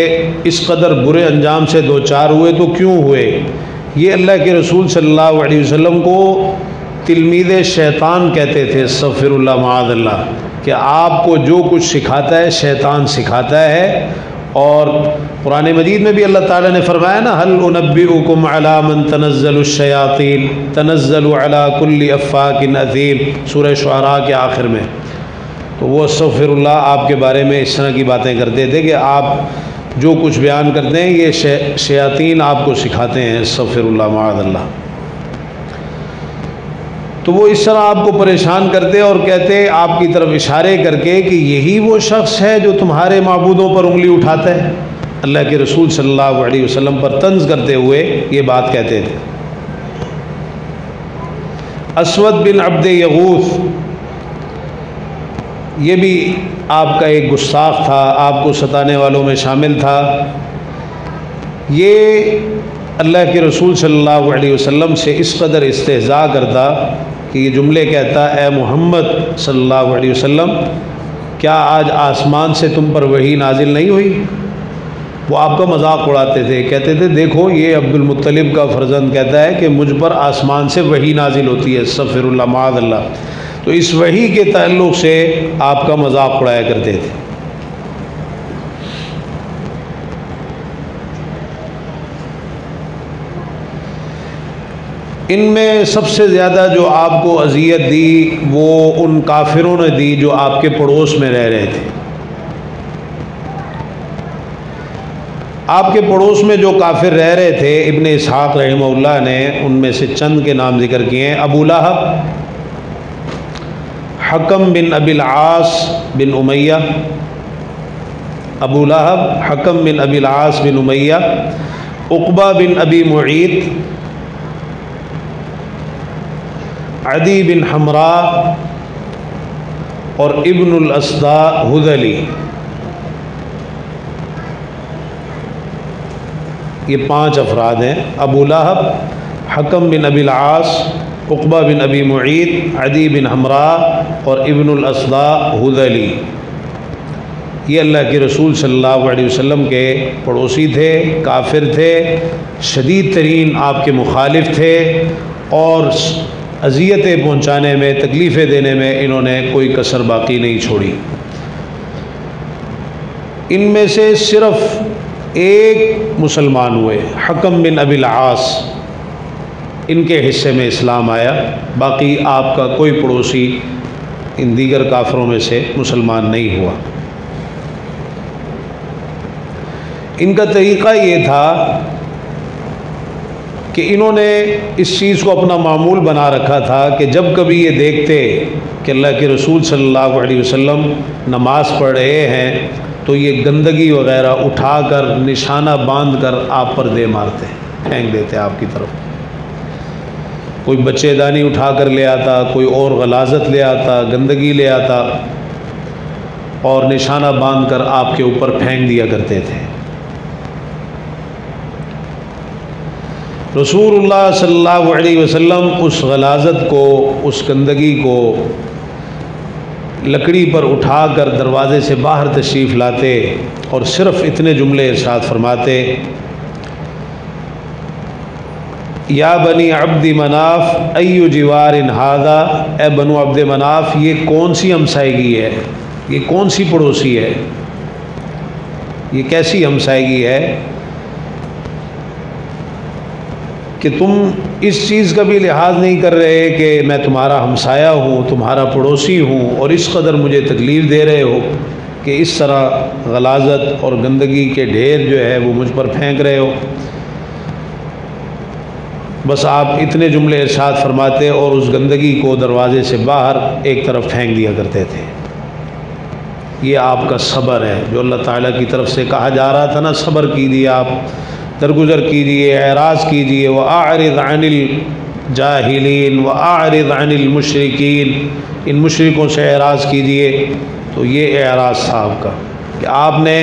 اس قدر برے انجام سے دوچار ہوئے تو کیوں ہوئے؟ یہ اللہ کے رسول صلی اللہ علیہ وسلم کو تلمید شیطان کہتے تھے، استغفراللہ معاذ اللہ، کہ آپ کو جو کچھ سکھاتا ہے شیطان سکھاتا ہے۔ اور قرآن مجید میں بھی اللہ تعالیٰ نے فرمایا نا، هل انبئکم علی من تنزل الشیاطین تنزل علی کل افاک اثیم، سورہ شعراء کے آخر میں۔ تو وہ استغفر اللہ آپ کے بارے میں اس طرح کی باتیں کرتے تھے کہ آپ جو کچھ بیان کرتے ہیں یہ شیاطین آپ کو سکھاتے ہیں، استغفر اللہ معاذ اللہ۔ تو وہ اس طرح آپ کو پریشان کرتے اور کہتے آپ کی طرف اشارے کر کے کہ یہی وہ شخص ہے جو تمہارے معبودوں پر انگلی اٹھاتا ہے۔ اللہ کے رسول صلی اللہ علیہ وسلم پر طنز کرتے ہوئے یہ بات کہتے تھے۔ اسود بن عبد یغوث یہ بھی آپ کا ایک گستاخ تھا، آپ کو ستانے والوں میں شامل تھا۔ یہ اللہ کے رسول صلی اللہ علیہ وسلم سے اس قدر استہزاء کرتا کہ یہ جملے کہتا، اے محمد صلی اللہ علیہ وسلم، کیا آج آسمان سے تم پر وحی نازل نہیں ہوئی؟ وہ آپ کا مذاق اڑاتے تھے، کہتے تھے دیکھو یہ عبد المطلب کا فرزند کہتا ہے کہ مجھ پر آسمان سے وحی نازل ہوتی ہے، استغفر اللہ معاذ اللہ۔ تو اس وحی کے تعلق سے آپ کا مذاق اڑایا کرتے تھے۔ ان میں سب سے زیادہ جو آپ کو اذیت دی وہ ان کافروں نے دی جو آپ کے پڑوس میں رہ رہے تھے۔ آپ کے پڑوس میں جو کافر رہ رہے تھے، ابن اسحاق رحمہ اللہ نے ان میں سے چند کے نام ذکر کیے ہیں۔ ابو لہب، حکم بن ابی العاص بن امیہ، ابو لہب، حکم بن ابی العاص بن امیہ، عقبہ بن ابی معیط، عدی بن حمراء اور ابن الاسداء ہذلی۔ یہ 5 افراد ہیں، ابو لہب، حکم بن ابی العاص، عقبہ بن ابی معیط، عدی بن حمراء اور ابن الاسداء ہذلی۔ یہ اللہ کے رسول صلی اللہ علیہ وسلم کے پڑوسی تھے، کافر تھے، شدید ترین آپ کے مخالف تھے، اور اذیتیں پہنچانے میں، تکلیفیں دینے میں انہوں نے کوئی کسر باقی نہیں چھوڑی۔ ان میں سے صرف ایک مسلمان ہوئے، حکم بن ابی العاص، ان کے حصے میں اسلام آیا، باقی آپ کا کوئی پڑوسی ان دیگر کافروں میں سے مسلمان نہیں ہوا۔ ان کا طریقہ یہ تھا کہ انہوں نے اس چیز کو اپنا معمول بنا رکھا تھا کہ جب کبھی یہ دیکھتے کہ اللہ کے رسول صلی اللہ علیہ وسلم نماز پڑھ رہے ہیں تو یہ گندگی وغیرہ اٹھا کر نشانہ باندھ کر آپ پر دے مارتے، پھینک دیتے آپ کی طرف۔ کوئی بچے دانی اٹھا کر لے آتا، کوئی اور غلاظت لے آتا، گندگی لے آتا، اور نشانہ باندھ کر آپ کے اوپر پھینک دیا کرتے تھے۔ رسول اللہ صلی اللہ علیہ وسلم اس غلاظت کو، اس گندگی کو لکڑی پر اٹھا کر دروازے سے باہر تشریف لاتے اور صرف اتنے جملے ارشاد فرماتے، یا بنی عبد مناف ای جوار ھذا، اے بنو عبد مناف یہ کون سی ہمسائیگی ہے، یہ کون سی پڑوسی ہے، یہ کیسی ہمسائیگی ہے کہ تم اس چیز کا بھی لحاظ نہیں کر رہے کہ میں تمہارا ہمسایہ ہوں، تمہارا پڑوسی ہوں، اور اس قدر مجھے تکلیف دے رہے ہو کہ اس طرح غلاظت اور گندگی کے ڈھیر جو ہے وہ مجھ پر پھینک رہے ہو۔ بس آپ اتنے جملے ارشاد فرماتے اور اس گندگی کو دروازے سے باہر ایک طرف پھینک دیا کرتے تھے۔ یہ آپ کا صبر ہے جو اللہ تعالیٰ کی طرف سے کہا جا رہا تھا نا، صبر کیجیے، آپ درگزر کیجیے، اعراض کیجیے، وَأَعْرِضْ عَنِ الْجَاهِلِينَ وَأَعْرِضْ عَنِ الْمُشْرِكِينَ، ان مشرکوں سے اعراض کیجیے۔ تو یہ اعراض تھا آپ کا کہ آپ نے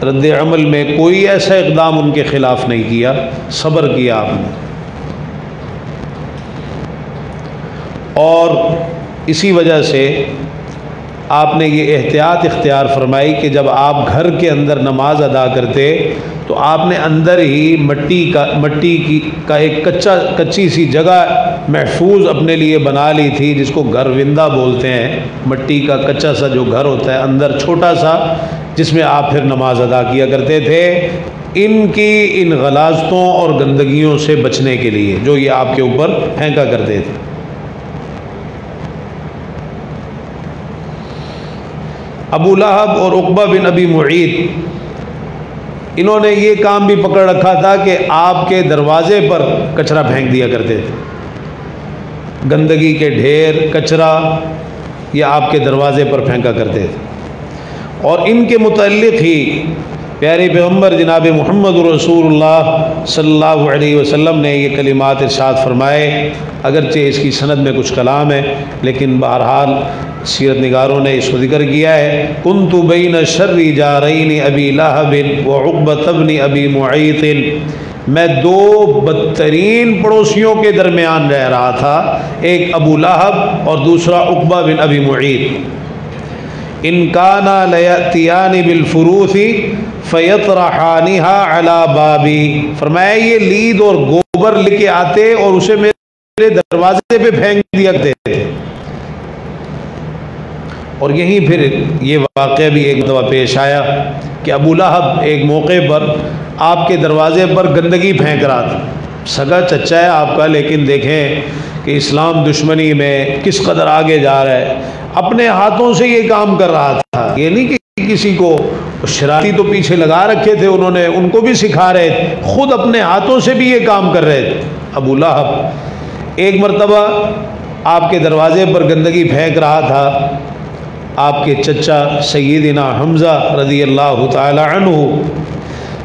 رد عمل میں کوئی ایسا اقدام ان کے خلاف نہیں کیا، صبر کیا آپ نے. اور اسی وجہ سے آپ نے یہ احتیاط اختیار فرمائی کہ جب آپ گھر کے اندر نماز ادا کرتے تو آپ نے اندر ہی مٹی کا ایک کچی سی جگہ محفوظ اپنے لیے بنا لی تھی، جس کو گھر وندہ بولتے ہیں. مٹی کا کچا سا جو گھر ہوتا ہے اندر چھوٹا سا، جس میں آپ پھر نماز ادا کیا کرتے تھے، ان غلاظتوں اور گندگیوں سے بچنے کے لیے جو یہ آپ کے اوپر پھینکا کرتے تھے. ابو لہب اور عقبہ بن ابی معیط، انہوں نے یہ کام بھی پکڑ رکھا تھا کہ آپ کے دروازے پر کچرا پھینک دیا کرتے تھے. گندگی کے ڈھیر، کچرا یہ آپ کے دروازے پر پھینکا کرتے تھے. اور ان کے متعلق ہی پیارے پیغمبر جناب محمد رسول اللہ صلی اللہ علیہ وسلم نے یہ کلمات ارشاد فرمائے. اگرچہ اس کی سند میں کچھ کلام ہے، لیکن بہرحال سیرت نگاروں نے اس کو ذکر کیا ہے. کنت بین شر جارین ابی لہب و عقبۃ بن ابی معیط، میں دو بدترین پڑوسیوں کے درمیان رہ رہا تھا، ایک ابو لہب اور دوسرا عقبہ بن ابی معیط. ان کانا لیاتیان بالفروث فیطرحانها علی بابی، فرمایا یہ لید اور گوبر لے کے آتے اور اسے میرے دروازے پہ پھینک دیا کرتے تھے. اور یہیں پھر یہ واقعہ بھی ایک دفعہ پیش آیا کہ ابو لہب ایک موقع پر آپ کے دروازے پر گندگی پھینک رہا تھا. سگا چچا ہے آپ کا، لیکن دیکھیں کہ اسلام دشمنی میں کس قدر آگے جا رہا ہے. اپنے ہاتھوں سے یہ کام کر رہا تھا، یہ نہیں کہ کسی کو شرارتی تو پیچھے لگا رکھے تھے انہوں نے، ان کو بھی سکھا رہے تھے، خود اپنے ہاتھوں سے بھی یہ کام کر رہے تھے. ابو لہب ایک مرتبہ آپ کے دروازے پر گندگی پھینک رہا تھا. آپ کے چچا سیدنا حمزہ رضی اللہ تعالی عنہ،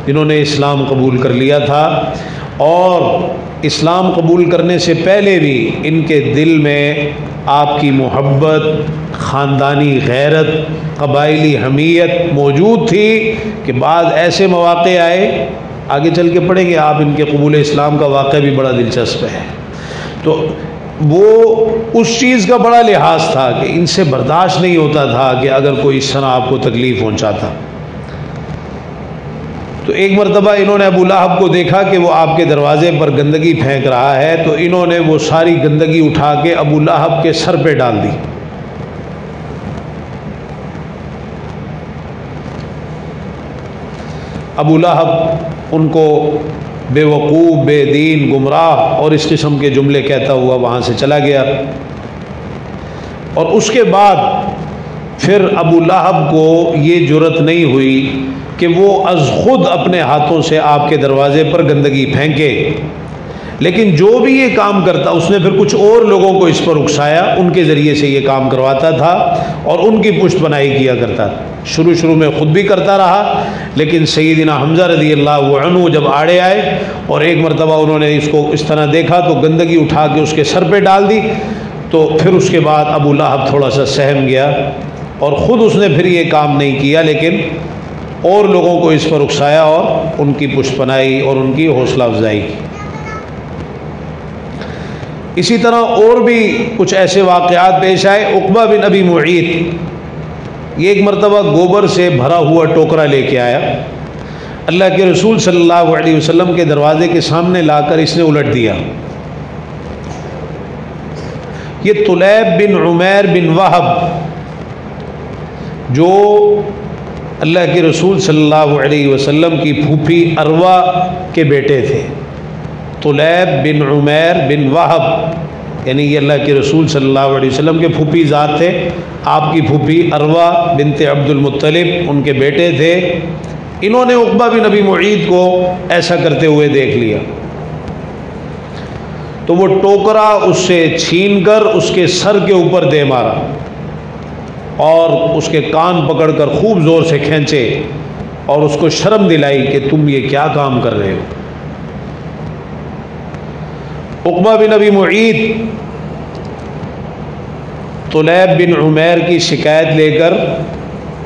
جنہوں نے اسلام قبول کر لیا تھا، اور اسلام قبول کرنے سے پہلے بھی ان کے دل میں آپ کی محبت، خاندانی غیرت، قبائلی حمیت موجود تھی کہ بعض ایسے مواقع آئے، آگے چل کے پڑھیں گے آپ، ان کے قبول اسلام کا واقعہ بھی بڑا دلچسپ ہے. تو وہ اس چیز کا بڑا لحاظ تھا کہ ان سے برداشت نہیں ہوتا تھا کہ اگر کوئی اس طرح آپ کو تکلیف پہنچاتا. تو ایک مرتبہ انہوں نے ابو لہب کو دیکھا کہ وہ آپ کے دروازے پر گندگی پھینک رہا ہے، تو انہوں نے وہ ساری گندگی اٹھا کے ابو لہب کے سر پہ ڈال دی. ابو لہب ان کو بے وقوف، بے دین، گمراہ اور اس قسم کے جملے کہتا ہوا وہاں سے چلا گیا. اور اس کے بعد پھر ابو لہب کو یہ جرأت نہیں ہوئی کہ وہ از خود اپنے ہاتھوں سے آپ کے دروازے پر گندگی پھینکے، لیکن جو بھی یہ کام کرتا اس نے پھر کچھ اور لوگوں کو اس پر اکسایا، ان کے ذریعے سے یہ کام کرواتا تھا اور ان کی پشت پناہی کیا کرتا تھا. شروع میں خود بھی کرتا رہا، لیکن سیدنا حمزہ رضی اللہ عنہ جب آڑے آئے اور ایک مرتبہ انہوں نے اس کو اس طرح دیکھا تو گندگی اٹھا کے اس کے سر پہ ڈال دی، تو پھر اس کے بعد ابو لہب تھوڑا سا سہم گیا اور خود اس نے پھر یہ کام نہیں کیا، لیکن اور لوگوں کو اس پر اکسایا اور ان کی پشت پناہی اور ان کی حوصلہ افزائی کی. اسی طرح اور بھی کچھ ایسے واقعات پیش آئے. عقبہ بن ابی معیط یہ ایک مرتبہ گوبر سے بھرا ہوا ٹوکرا لے کے آیا، اللہ کے رسول صلی اللہ علیہ وسلم کے دروازے کے سامنے لا کر اس نے الٹ دیا. یہ طلیب بن عمیر بن وہب جو اللہ کے رسول صلی اللہ علیہ وسلم کی پھوپھی عروہ کے بیٹے تھے. طلیب بن عمیر بن وہب یعنی یہ اللہ کے رسول صلی اللہ علیہ وسلم کے پھوپھی ذات تھے. آپ کی پھوپھی عروہ بنت عبد المطلب ان کے بیٹے تھے. انہوں نے عقبہ بن ابی معیط کو ایسا کرتے ہوئے دیکھ لیا تو وہ ٹوکرا اس سے چھین کر اس کے سر کے اوپر دے مارا اور اس کے کان پکڑ کر خوب زور سے کھینچے اور اس کو شرم دلائی کہ تم یہ کیا کام کر رہے ہو. عقبہ بن ابی معیط طلیب بن عمیر کی شکایت لے کر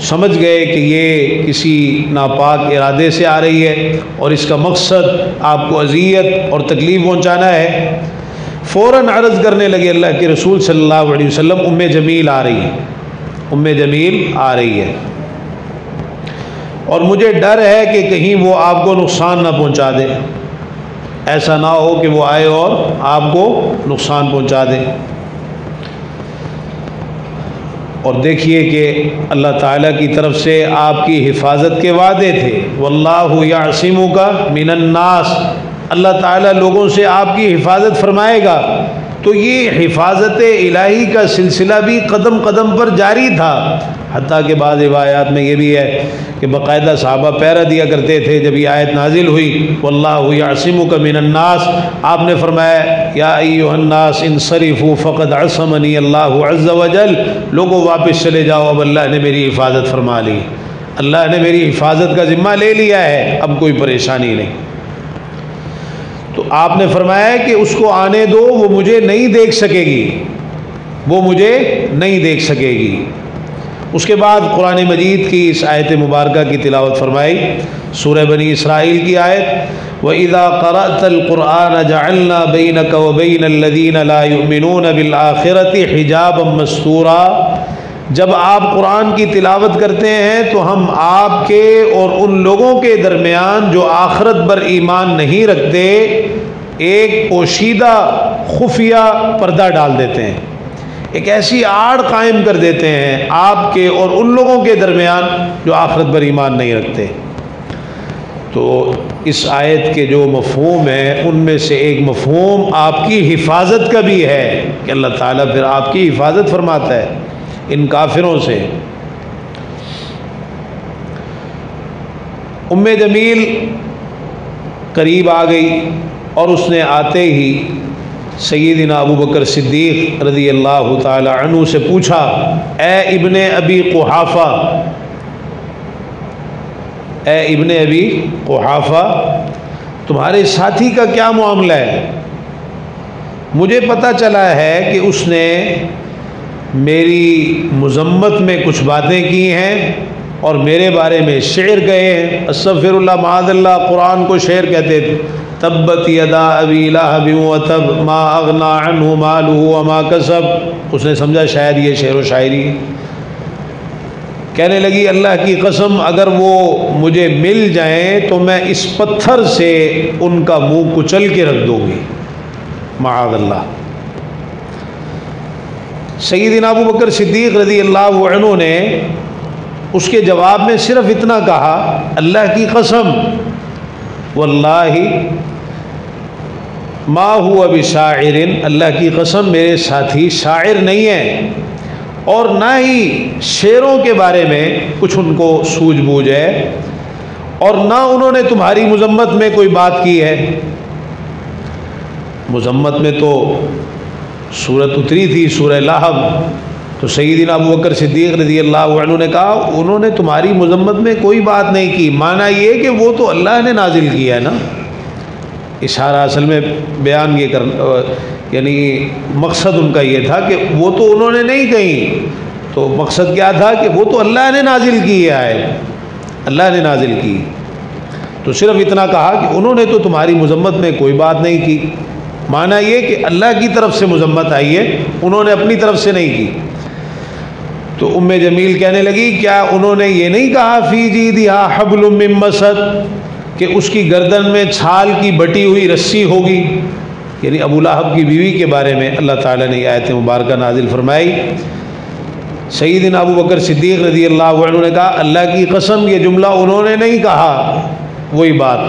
سمجھ گئے کہ یہ کسی ناپاک ارادے سے آ رہی ہے اور اس کا مقصد آپ کو اذیت اور تکلیف پہنچانا ہے، فوراً عرض کرنے لگے اللہ کے رسول صلی اللہ علیہ وسلم ام جمیل آ رہی ہے، ام جمیل آ رہی ہے، اور مجھے ڈر ہے کہ کہیں وہ آپ کو نقصان نہ پہنچا دے، ایسا نہ ہو کہ وہ آئے اور آپ کو نقصان پہنچا دے۔ اور دیکھیے کہ اللہ تعالیٰ کی طرف سے آپ کی حفاظت کے وعدے تھے، واللہ یعصمک من الناس، اللہ تعالیٰ لوگوں سے آپ کی حفاظت فرمائے گا۔ تو یہ حفاظت الہی کا سلسلہ بھی قدم قدم پر جاری تھا، حتیٰ کہ بعض روایات میں یہ بھی ہے کہ باقاعدہ صحابہ پیرا دیا کرتے تھے۔ جب یہ آیت نازل ہوئی واللہ یعصمک من الناس، آپ نے فرمایا یا ایھا الناس انصرفوا فقد عصمنی اللہ عز وجل، لوگوں واپس چلے جاؤ، اب اللہ نے میری حفاظت فرما لی، اللہ نے میری حفاظت کا ذمہ لے لیا ہے، اب کوئی پریشانی نہیں۔ تو آپ نے فرمایا کہ اس کو آنے دو، وہ مجھے نہیں دیکھ سکے گی، وہ مجھے نہیں دیکھ سکے گی۔ اس کے بعد قرآن مجید کی اس آیت مبارکہ کی تلاوت فرمائی، سورہ بنی اسرائیل کی آیت، وَإِذَا قَرَأْتَ الْقُرْآنَ جَعَلْنَا بَيْنَكَ وَبَيْنَ الَّذِينَ لَا يُؤْمِنُونَ بِالْآخِرَةِ حِجَابًا مَسْتُورًا، جب آپ قرآن کی تلاوت کرتے ہیں تو ہم آپ کے اور ان لوگوں کے درمیان جو آخرت پر ایمان نہیں رکھتے ایک پوشیدہ خفیہ پردہ ڈال دیتے ہیں، ایک ایسی آڑ قائم کر دیتے ہیں آپ کے اور ان لوگوں کے درمیان جو آخرت پر ایمان نہیں رکھتے۔ تو اس آیت کے جو مفہوم ہیں ان میں سے ایک مفہوم آپ کی حفاظت کا بھی ہے کہ اللہ تعالیٰ پھر آپ کی حفاظت فرماتا ہے ان کافروں سے۔ ام جمیل قریب آ گئی اور اس نے آتے ہی سیدنا ابو بکر صدیق رضی اللہ تعالی عنہ سے پوچھا، اے ابن ابی قحافہ، اے ابن ابی قحافہ، تمہارے ساتھی کا کیا معاملہ ہے؟ مجھے پتہ چلا ہے کہ اس نے میری مذمت میں کچھ باتیں کی ہیں اور میرے بارے میں شعر کہے ہیں، استغفر اللہ معاذ اللہ، قرآن کو شعر کہتے تھے، تبت یدا ابی لہب وتب ما اغنی عنہ مالہ وما کسب، اس نے سمجھا شاید یہ شعر و شاعری ہے۔ کہنے لگی اللہ کی قسم اگر وہ مجھے مل جائیں تو میں اس پتھر سے ان کا منہ کچل کے رکھ دوں گی، معاذ اللہ۔ سیدنا ابو بکر صدیق رضی اللہ عنہ نے اس کے جواب میں صرف اتنا کہا، اللہ کی قسم واللہ ما ہوا بشاعر، اللہ کی قسم میرے ساتھی شاعر نہیں ہیں اور نہ ہی شعروں کے بارے میں کچھ ان کو سوجھ بوجھ ہے، اور نہ انہوں نے تمہاری مذمت میں کوئی بات کی ہے۔ مذمت میں تو سورت اتری تھی سورہ لہب، تو سیدنا ابو بکر صدیق رضی اللہ عنہ نے کہا انہوں نے تمہاری مذمت میں کوئی بات نہیں کی، معنی یہ کہ وہ تو اللہ نے نازل کیا ہے نا۔ اشارہ اصل میں بیان یہ یعنی مقصد ان کا یہ تھا کہ وہ تو انہوں نے نہیں کہی، تو مقصد کیا تھا کہ وہ تو اللہ نے نازل کی ہے، اللہ نے نازل کی۔ تو صرف اتنا کہا کہ انہوں نے تو تمہاری مذمت میں کوئی بات نہیں کی، معنی یہ کہ اللہ کی طرف سے مذمت آئی ہے، انہوں نے اپنی طرف سے نہیں کی۔ تو ام جمیل کہنے لگی کیا انہوں نے یہ نہیں کہا فی جیدہا حبل من مسد، کہ اس کی گردن میں چھال کی بٹی ہوئی رسی ہوگی؟ یعنی ابو لہب کی بیوی کے بارے میں اللہ تعالیٰ نے آیت مبارکہ نازل فرمائی۔ سیدنا ابو بکر صدیق رضی اللہ عنہ نے کہا اللہ کی قسم یہ جملہ انہوں نے نہیں کہا، وہی بات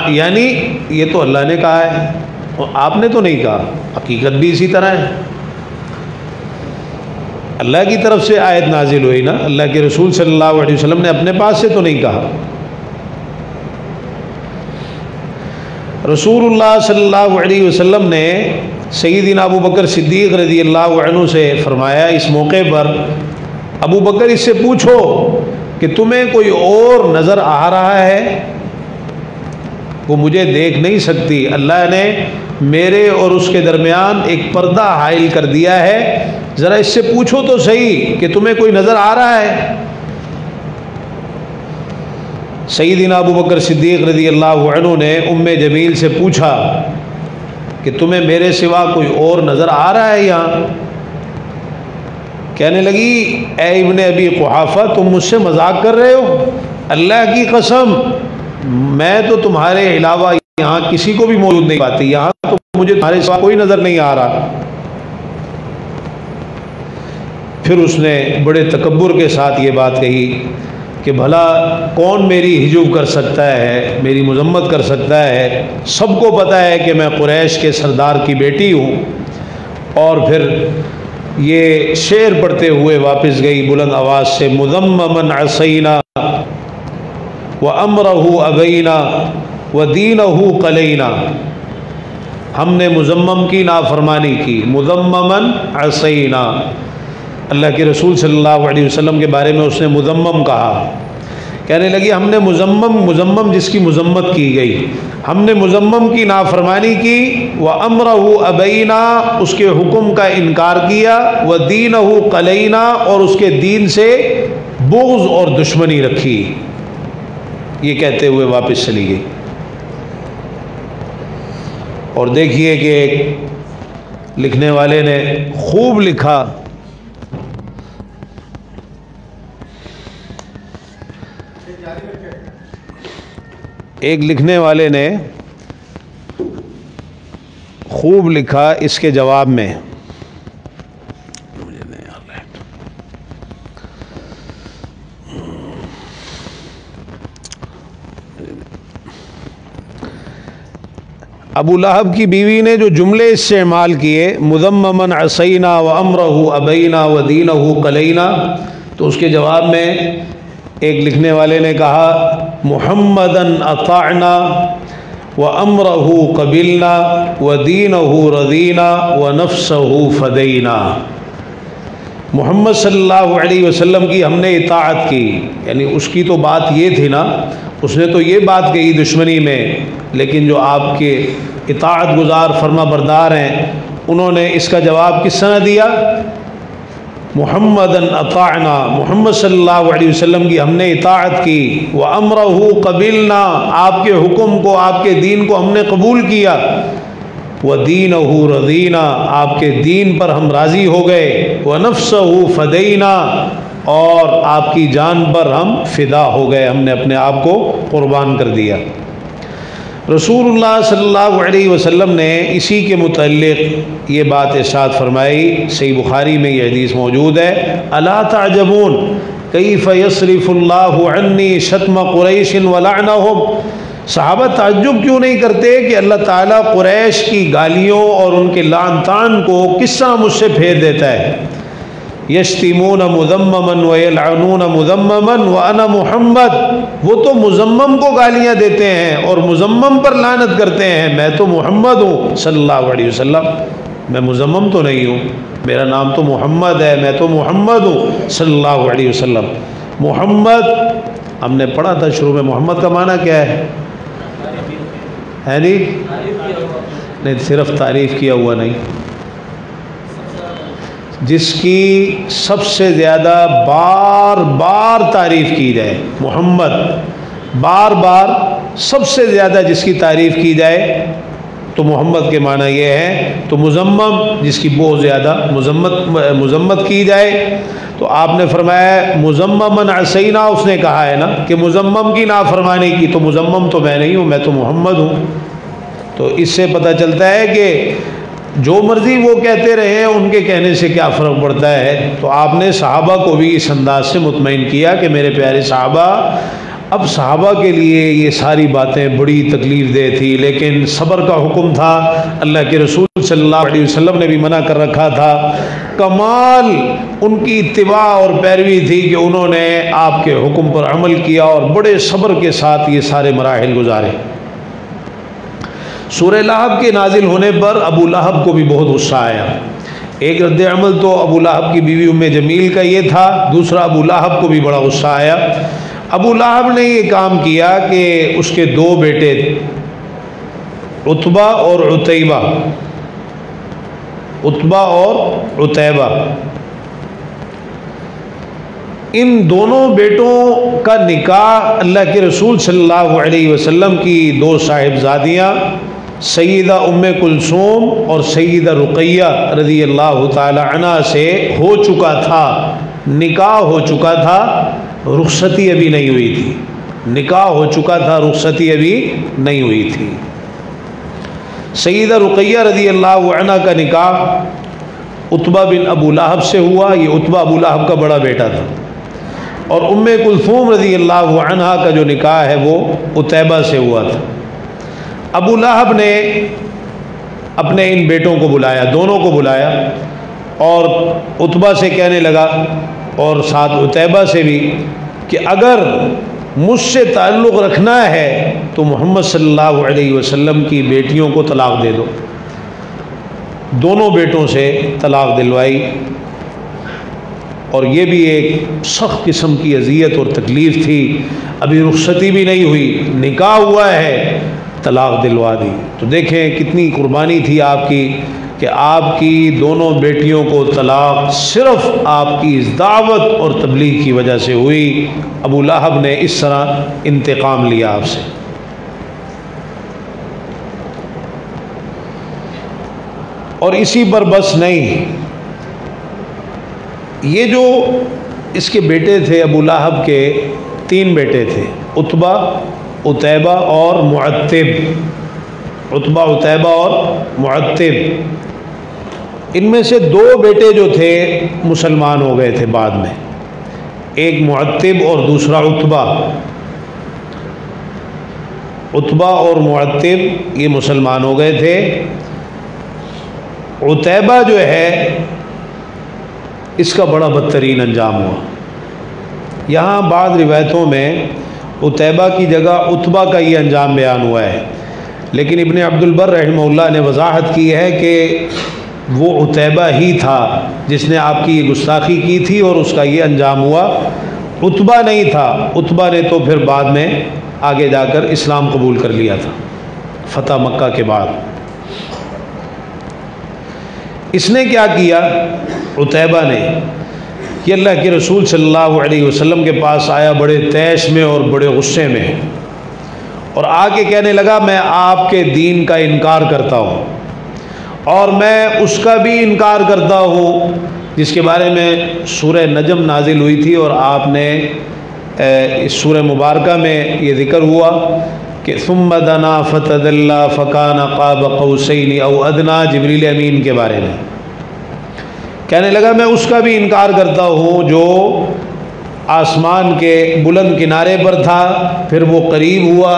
یعنی یہ تو اللہ نے کہا ہے اور آپ نے تو نہیں کہا، حقیقت بھی اسی طرح ہے۔ اللہ کی طرف سے آیت نازل ہوئی نا، اللہ کے رسول صلی اللہ علیہ وسلم نے اپنے پاس سے تو نہیں کہا۔ رسول اللہ صلی اللہ علیہ وسلم نے سیدنا ابو بکر صدیق رضی اللہ عنہ سے فرمایا اس موقع پر، ابو بکر اس سے پوچھو کہ تمہیں کوئی اور نظر آ رہا ہے؟ وہ مجھے دیکھ نہیں سکتی، اللہ نے میرے اور اس کے درمیان ایک پردہ حائل کر دیا ہے، ذرا اس سے پوچھو تو صحیح کہ تمہیں کوئی نظر آ رہا ہے۔ سیدنا ابو بکر صدیق رضی اللہ عنہ نے ام جمیل سے پوچھا کہ تمہیں میرے سوا کوئی اور نظر آ رہا ہے یہاں؟ کہنے لگی اے ابن ابی قحافہ تم مجھ سے مذاق کر رہے ہو؟ اللہ کی قسم میں تو تمہارے علاوہ یہاں کسی کو بھی موجود نہیں پاتی، یہاں تو مجھے تمہارے سوا کوئی نظر نہیں آ رہا۔ پھر اس نے بڑے تکبر کے ساتھ یہ بات کہی کہ بھلا کون میری ہجو کر سکتا ہے، میری مذمت کر سکتا ہے؟ سب کو پتہ ہے کہ میں قریش کے سردار کی بیٹی ہوں۔ اور پھر یہ شعر پڑھتے ہوئے واپس گئی بلند آواز سے، مذممن عصینا وامرہ ابینا ودینہ قلینا، ہم نے مذمم کی نافرمانی کی، مذممن عصینا، اللہ کے رسول صلی اللہ علیہ وسلم کے بارے میں اس نے مذمم کہا۔ کہنے لگی ہم نے مذمم جس کی مذمت کی گئی، ہم نے مذمم کی نافرمانی کی، وَأَمْرَهُ أَبَيْنَا، اس کے حکم کا انکار کیا، وَدِينَهُ قَلَيْنَا، اور اس کے دین سے بغض اور دشمنی رکھی۔ یہ کہتے ہوئے واپس چلی گئی۔ اور دیکھیے کہ ایک لکھنے والے نے خوب لکھا، ایک لکھنے والے نے خوب لکھا اس کے جواب میں، ابو لہب کی بیوی نے جو جملے استعمال کیے، مذممن عصینا وامرہ ابینا ودینہ قلینا، تو اس کے جواب میں ایک لکھنے والے نے کہا محمدن اطعنا وامرہ قبلنا ودینہ رضینا ونفسہ فدینا، محمد صلی اللہ علیہ وسلم کی ہم نے اطاعت کی، یعنی اس کی تو بات یہ تھی نا، اس نے تو یہ بات کہی دشمنی میں، لیکن جو آپ کے اطاعت گزار فرما بردار ہیں انہوں نے اس کا جواب کس طرح دیا؟ محمدن اطاعنا، محمد صلی اللہ علیہ وسلم کی ہم نے اطاعت کی، وامرہ قبلنا، آپ کے حکم کو، آپ کے دین کو ہم نے قبول کیا، ودینہ رضینا، آپ کے دین پر ہم راضی ہو گئے، ونفسہ فدینا، اور آپ کی جان پر ہم فدا ہو گئے، ہم نے اپنے آپ کو قربان کر دیا۔ رسول اللہ صلی اللہ علیہ وسلم نے اسی کے متعلق یہ بات ارشاد فرمائی، صحیح بخاری میں یہ حدیث موجود ہے، الا تعجبون کیف یصرف اللہ عنی شتم قریش ولعنہم، صحابہ تعجب کیوں نہیں کرتے کہ اللہ تعالیٰ قریش کی گالیوں اور ان کے لعن طعن کو کس طرح مجھ سے پھیر دیتا ہے، یشتمون مذممن ویلعنون مذممن وانا محمد، وہ تو مذمم کو گالیاں دیتے ہیں اور مذمم پر لعنت کرتے ہیں، میں تو محمد ہوں صلی اللہ علیہ وسلم، میں مذمم تو نہیں ہوں، میرا نام تو محمد ہے، میں تو محمد ہوں صلی اللہ علیہ وسلم۔ محمد ہم نے پڑھا تھا شروع میں، محمد کا معنی کیا ہے نہیں، صرف تعریف کیا ہوا نہیں، جس کی سب سے زیادہ بار بار تعریف کی جائے، محمد بار بار سب سے زیادہ جس کی تعریف کی جائے تو محمد کے معنی یہ ہے۔ تو مذمم جس کی بہت زیادہ مذمت کی جائے، تو آپ نے فرمایا مذممن عصینا، اس نے کہا ہے نا کہ مذمم کی نافرمانی کی، تو مذمم تو میں نہیں ہوں، میں تو محمد ہوں۔ تو اس سے پتہ چلتا ہے کہ جو مرضی وہ کہتے رہے ان کے کہنے سے کیا فرق پڑتا ہے۔ تو آپ نے صحابہ کو بھی اس انداز سے مطمئن کیا کہ میرے پیارے صحابہ، اب صحابہ کے لیے یہ ساری باتیں بڑی تکلیف دہ تھی، لیکن صبر کا حکم تھا، اللہ کے رسول صلی اللہ علیہ وسلم نے بھی منع کر رکھا تھا، کمال ان کی اتباع اور پیروی تھی کہ انہوں نے آپ کے حکم پر عمل کیا اور بڑے صبر کے ساتھ یہ سارے مراحل گزارے۔ سورہ لہب کے نازل ہونے پر ابو لہب کو بھی بہت غصہ آیا۔ ایک رد عمل تو ابو لہب کی بیوی ام جمیل کا یہ تھا، دوسرا ابو لہب کو بھی بڑا غصہ آیا۔ ابو لہب نے یہ کام کیا کہ اس کے دو بیٹے عتبہ اور عتیبہ، عتبہ اور عتیبہ، ان دونوں بیٹوں کا نکاح اللہ کے رسول صلی اللہ علیہ وسلم کی دو صاحبزادیاں سیدہ ام کلثوم اور سیدہ رقیہ رضی اللہ تعالی عنہ سے ہو چکا تھا، نکاح ہو چکا تھا، رخصتی ابھی نہیں ہوئی تھی، نکاح ہو چکا تھا، رخصتی ابھی نہیں ہوئی تھی۔ سیدہ رقیہ رضی اللہ عنہ کا نکاح عتبہ بن ابو لہب سے ہوا، یہ عتبہ ابو لہب کا بڑا بیٹا تھا، اور ام کلثوم رضی اللہ عنہ کا جو نکاح ہے وہ عتیبہ سے ہوا تھا۔ ابو لہب نے اپنے ان بیٹوں کو بلایا، دونوں کو بلایا، اور عتبہ سے کہنے لگا اور ساتھ عتیبہ سے بھی کہ اگر مجھ سے تعلق رکھنا ہے تو محمد صلی اللہ علیہ وسلم کی بیٹیوں کو طلاق دے دو۔ دونوں بیٹوں سے طلاق دلوائی، اور یہ بھی ایک سخت قسم کی اذیت اور تکلیف تھی، ابھی رخصتی بھی نہیں ہوئی، نکاح ہوا ہے، طلاق دلوا دی۔ تو دیکھیں کتنی قربانی تھی آپ کی کہ آپ کی دونوں بیٹیوں کو طلاق صرف آپ کی اس دعوت اور تبلیغ کی وجہ سے ہوئی۔ ابو لہب نے اس طرح انتقام لیا آپ سے۔ اور اسی پر بس نہیں، یہ جو اس کے بیٹے تھے ابو لہب کے، تین بیٹے تھے، عتبہ، عتیبہ اور معتب، عتبہ، عتیبہ اور معتب۔ ان میں سے دو بیٹے جو تھے مسلمان ہو گئے تھے بعد میں، ایک معتب اور دوسرا عتبہ۔ عتبہ اور معتب یہ مسلمان ہو گئے تھے۔ عتیبہ جو ہے اس کا بڑا بدترین انجام ہوا۔ یہاں بعض روایتوں میں عتیبہ کی جگہ عتبہ کا یہ انجام بیان ہوا ہے، لیکن ابن عبد البر رحمہ اللہ نے وضاحت کی ہے کہ وہ عتیبہ ہی تھا جس نے آپ کی یہ گستاخی کی تھی اور اس کا یہ انجام ہوا، عتبہ نہیں تھا۔ عتبہ نے تو پھر بعد میں آگے جا کر اسلام قبول کر لیا تھا فتح مکہ کے بعد۔ اس نے کیا کیا؟ عتیبہ نے یہ اللہ کے رسول صلی اللہ علیہ وسلم کے پاس آیا بڑے طیش میں اور بڑے غصے میں، اور آ کے کہنے لگا میں آپ کے دین کا انکار کرتا ہوں، اور میں اس کا بھی انکار کرتا ہوں جس کے بارے میں سورہ نجم نازل ہوئی تھی، اور آپ نے اس سورہ مبارکہ میں یہ ذکر ہوا کہ ثم دنا فتدلی فکان قاب قوسین او ادنا، جبریل امین کے بارے میں کہنے لگا میں اس کا بھی انکار کرتا ہوں جو آسمان کے بلند کنارے پر تھا، پھر وہ قریب ہوا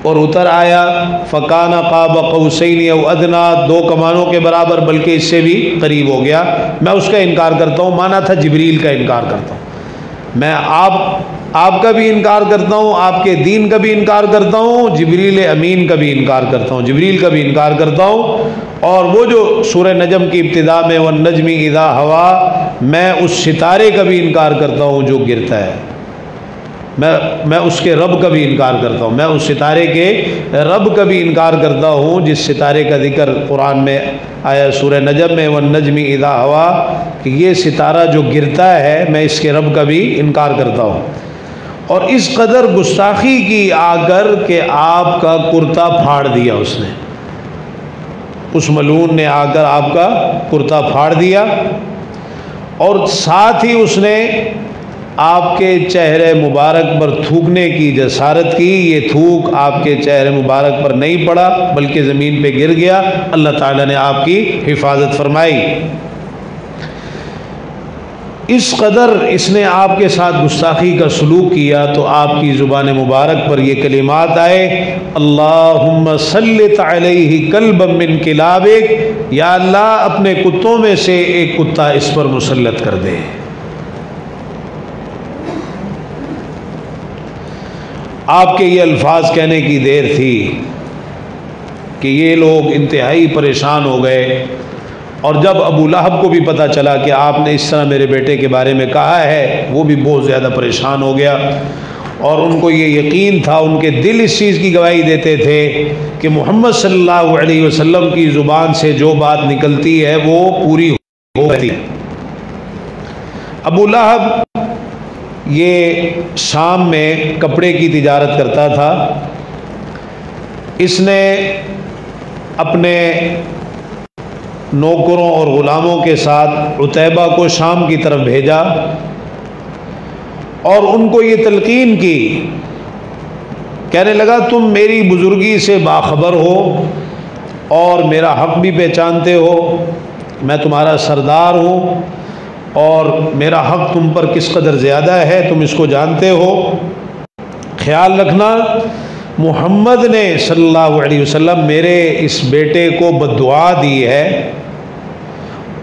اور اتر آیا، فکان قاب قوسین او ادنا، دو کمانوں کے برابر بلکہ اس سے بھی قریب ہو گیا، میں اس کا انکار کرتا ہوں۔ مانا تھا جبریل کا انکار کرتا ہوں، میں آپ کا بھی انکار کرتا ہوں، آپ کے دین کا بھی انکار کرتا ہوں، جبریل امین کا بھی انکار کرتا ہوں، جبریل کا بھی انکار کرتا ہوں، اور وہ جو سورہ نجم کی ابتدا میں والنجم اذا ہوا، میں اس ستارے کا بھی انکار کرتا ہوں جو گرتا ہے، میں اس کے رب کا بھی انکار کرتا ہوں، میں اس ستارے کے رب کا بھی انکار کرتا ہوں جس ستارے کا ذکر قرآن میں آیا سورہ نجم میں والنجم اذا ہوا، کہ یہ ستارہ جو گرتا ہے میں اس کے رب کا بھی انکار کرتا ہوں۔ اور اس قدر گستاخی کی آ کر کہ آپ کا کرتا پھاڑ دیا اس نے، اس ملعون نے آ کر آپ کا کرتا پھاڑ دیا، اور ساتھ ہی اس نے آپ کے چہرے مبارک پر تھوکنے کی جسارت کی۔ یہ تھوک آپ کے چہرے مبارک پر نہیں پڑا بلکہ زمین پہ گر گیا، اللہ تعالیٰ نے آپ کی حفاظت فرمائی۔ اس قدر اس نے آپ کے ساتھ گستاخی کا سلوک کیا تو آپ کی زبان مبارک پر یہ کلمات آئے، اللہم سلط علیہ کلبا من کلابک، یا اللہ اپنے کتوں میں سے ایک کتا اس پر مسلط کر دے۔ آپ کے یہ الفاظ کہنے کی دیر تھی کہ یہ لوگ انتہائی پریشان ہو گئے، اور جب ابو لہب کو بھی پتہ چلا کہ آپ نے اس طرح میرے بیٹے کے بارے میں کہا ہے، وہ بھی بہت زیادہ پریشان ہو گیا، اور ان کو یہ یقین تھا، ان کے دل اس چیز کی گواہی دیتے تھے کہ محمد صلی اللہ علیہ وسلم کی زبان سے جو بات نکلتی ہے وہ پوری ہوتی ہے۔ ابو لہب یہ شام میں کپڑے کی تجارت کرتا تھا۔ اس نے اپنے نوکروں اور غلاموں کے ساتھ عتیبہ کو شام کی طرف بھیجا اور ان کو یہ تلقین کی، کہنے لگا تم میری بزرگی سے باخبر ہو اور میرا حق بھی پہچانتے ہو، میں تمہارا سردار ہوں اور میرا حق تم پر کس قدر زیادہ ہے تم اس کو جانتے ہو۔ خیال رکھنا محمد نے صلی اللہ علیہ وسلم میرے اس بیٹے کو بددعا دی ہے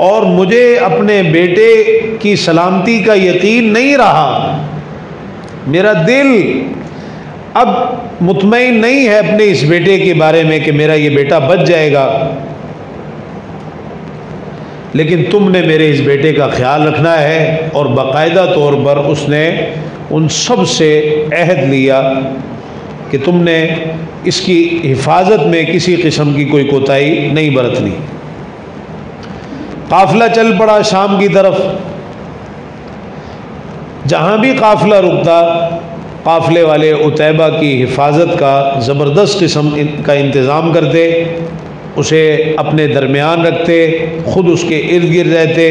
اور مجھے اپنے بیٹے کی سلامتی کا یقین نہیں رہا، میرا دل اب مطمئن نہیں ہے اپنے اس بیٹے کے بارے میں کہ میرا یہ بیٹا بچ جائے گا، لیکن تم نے میرے اس بیٹے کا خیال رکھنا ہے۔ اور باقاعدہ طور پر اس نے ان سب سے عہد لیا کہ تم نے اس کی حفاظت میں کسی قسم کی کوئی کوتاہی نہیں برتنی۔ قافلہ چل پڑا شام کی طرف، جہاں بھی قافلہ رکتا قافلے والے عتیبہ کی حفاظت کا زبردست قسم کا انتظام کرتے، اسے اپنے درمیان رکھتے، خود اس کے ارد گرد رہتے،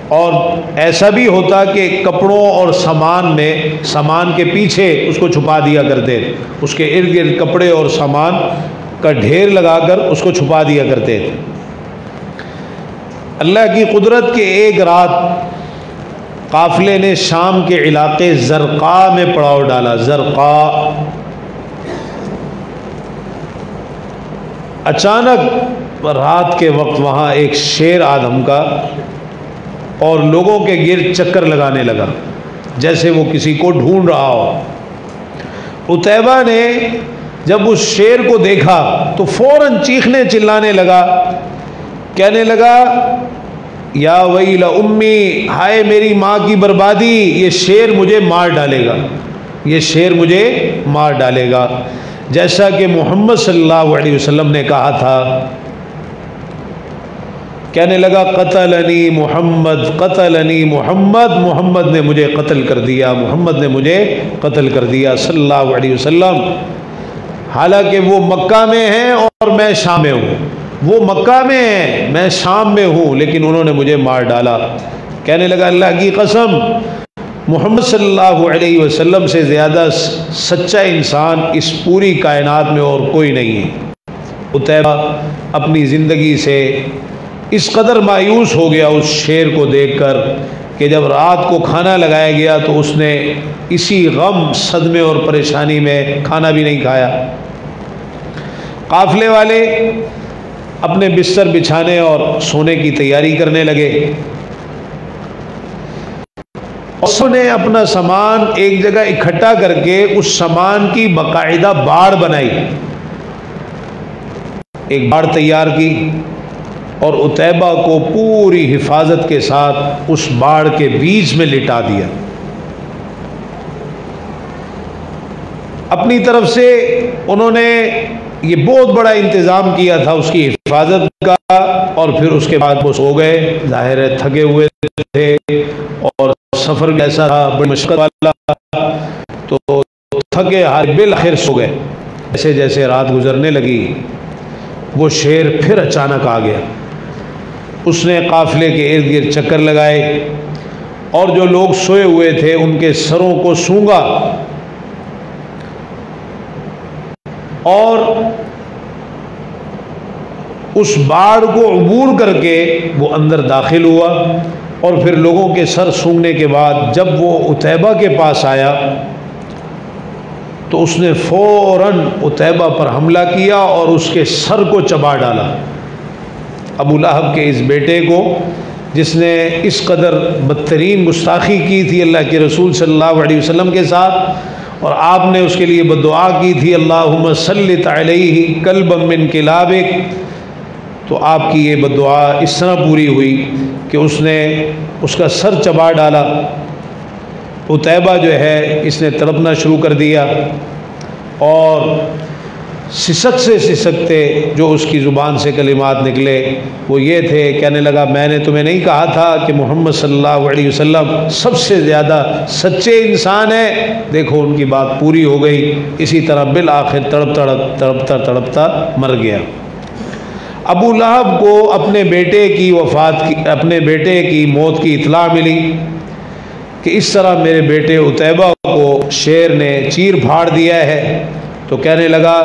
اور ایسا بھی ہوتا کہ کپڑوں اور سامان کے پیچھے اس کو چھپا دیا کرتے، اس کے ارد گرد کپڑے اور سامان کا ڈھیر لگا کر اس کو چھپا دیا کرتے تھے۔ اللہ کی قدرت کے ایک رات قافلے نے شام کے علاقے زرقا میں پڑاؤ ڈالا۔ زرقا، اچانک رات کے وقت وہاں ایک شیر آدم کا اور لوگوں کے گرد چکر لگانے لگا جیسے وہ کسی کو ڈھونڈ رہا ہو۔ عتیبہ نے جب اس شیر کو دیکھا تو فوراً چیخنے چلانے لگا، کہنے لگا یا ویل امی، ہائے میری ماں کی بربادی، یہ شیر مجھے مار ڈالے گا، یہ شیر مجھے مار ڈالے گا، جیسا کہ محمد صلی اللہ علیہ وسلم نے کہا تھا۔ کہنے لگا قتلنی محمد، قتلنی محمد، محمد نے مجھے قتل کر دیا، محمد نے مجھے قتل کر دیا صلی اللہ علیہ وسلم۔ حالانکہ وہ مکہ میں ہیں اور میں شام میں ہوں، وہ مکہ میں ہیں میں شام میں ہوں، لیکن انہوں نے مجھے مار ڈالا۔ کہنے لگا اللہ کی قسم محمد صلی اللہ علیہ وسلم سے زیادہ سچا انسان اس پوری کائنات میں اور کوئی نہیں ہے۔ عتیبہ اپنی زندگی سے اس قدر مایوس ہو گیا اس شیر کو دیکھ کر کہ جب رات کو کھانا لگایا گیا تو اس نے اسی غم، صدمے اور پریشانی میں کھانا بھی نہیں کھایا۔ قافلے والے اپنے بستر بچھانے اور سونے کی تیاری کرنے لگے، اس نے اپنا سامان ایک جگہ اکٹھا کر کے اس سامان کی باقاعدہ باڑ بنائی، ایک باڑ تیار کی اور عتیبہ کو پوری حفاظت کے ساتھ اس باڑ کے بیچ میں لٹا دیا۔ اپنی طرف سے انہوں نے یہ بہت بڑا انتظام کیا تھا اس کی حفاظت کا، اور پھر اس کے بعد وہ سو گئے۔ ظاہر ہے تھکے ہوئے تھے اور سفر ایسا تھا بڑی مشقت والا، تو تھکے ہارے بالآخر سو گئے۔ جیسے جیسے رات گزرنے لگی وہ شیر پھر اچانک آ گیا، اس نے قافلے کے ارد گرد چکر لگائے اور جو لوگ سوئے ہوئے تھے ان کے سروں کو سونگا اور اس باڑ کو عبور کر کے وہ اندر داخل ہوا، اور پھر لوگوں کے سر سونگنے کے بعد جب وہ عتیبہ کے پاس آیا تو اس نے فوراً عتیبہ پر حملہ کیا اور اس کے سر کو چبا ڈالا۔ ابو لہب کے اس بیٹے کو جس نے اس قدر بدترین گستاخی کی تھی اللہ کے رسول صلی اللہ علیہ وسلم کے ساتھ، اور آپ نے اس کے لیے بددعا کی تھی اللہم سلط علیہ کلبا من کلابک، تو آپ کی یہ بددعا اس طرح پوری ہوئی کہ اس نے اس کا سر چبا ڈالا۔ عتیبہ جو ہے اس نے تڑپنا شروع کر دیا اور سسک سے سسکتے جو اس کی زبان سے کلمات نکلے وہ یہ تھے، کہنے لگا میں نے تمہیں نہیں کہا تھا کہ محمد صلی اللہ علیہ وسلم سب سے زیادہ سچے انسان ہیں؟ دیکھو ان کی بات پوری ہو گئی۔ اسی طرح بالآخر تڑپتا مر گیا۔ ابو لہب کو اپنے بیٹے کی موت کی اطلاع ملی کہ اس طرح میرے بیٹے عتیبہ کو شیر نے چیر پھاڑ دیا ہے، تو کہنے لگا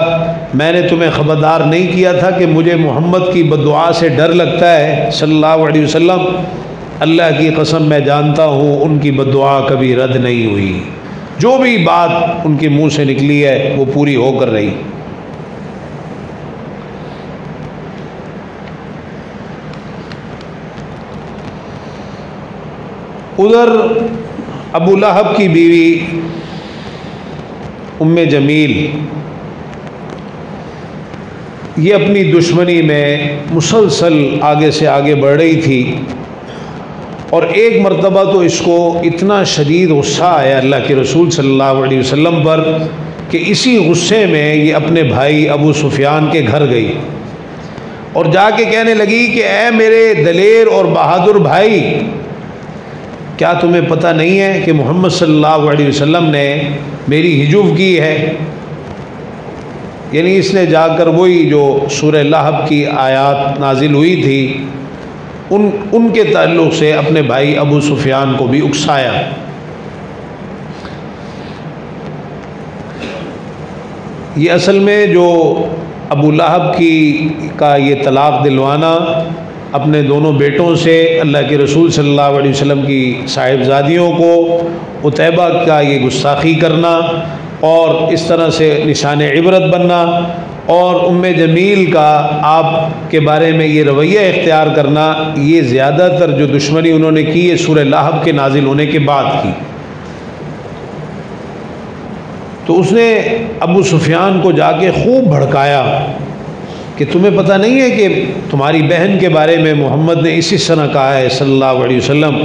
میں نے تمہیں خبردار نہیں کیا تھا کہ مجھے محمد کی بددعا سے ڈر لگتا ہے صلی اللہ علیہ وسلم؟ اللہ کی قسم میں جانتا ہوں ان کی بددعا کبھی رد نہیں ہوئی، جو بھی بات ان کے منہ سے نکلی ہے وہ پوری ہو کر رہی۔ ادھر ابو لہب کی بیوی ام جمیل یہ اپنی دشمنی میں مسلسل آگے سے آگے بڑھ رہی تھی، اور ایک مرتبہ تو اس کو اتنا شدید غصہ آیا اللہ کے رسول صلی اللہ علیہ وسلم پر کہ اسی غصے میں یہ اپنے بھائی ابو سفیان کے گھر گئی اور جا کے کہنے لگی کہ اے میرے دلیر اور بہادر بھائی، کیا تمہیں پتہ نہیں ہے کہ محمد صلی اللہ علیہ وسلم نے میری حجب کی ہے؟ یعنی اس نے جا کر وہی جو سورہ لہب کی آیات نازل ہوئی تھی ان کے تعلق سے اپنے بھائی ابو سفیان کو بھی اکسایا۔ یہ اصل میں جو ابو لہب کا یہ طلاق دلوانا، اپنے دونوں بیٹوں سے اللہ کے رسول صلی اللہ علیہ وسلم کی صاحبزادیوں کو عتیبہ کا یہ گستاخی کرنا اور اس طرح سے نشان عبرت بننا، اور ام جمیل کا آپ کے بارے میں یہ رویہ اختیار کرنا، یہ زیادہ تر جو دشمنی انہوں نے کی ہے سورہ لہب کے نازل ہونے کے بعد کی۔ تو اس نے ابو سفیان کو جا کے خوب بھڑکایا کہ تمہیں پتہ نہیں ہے کہ تمہاری بہن کے بارے میں محمد نے اسی طرح کہا ہے صلی اللہ علیہ وسلم۔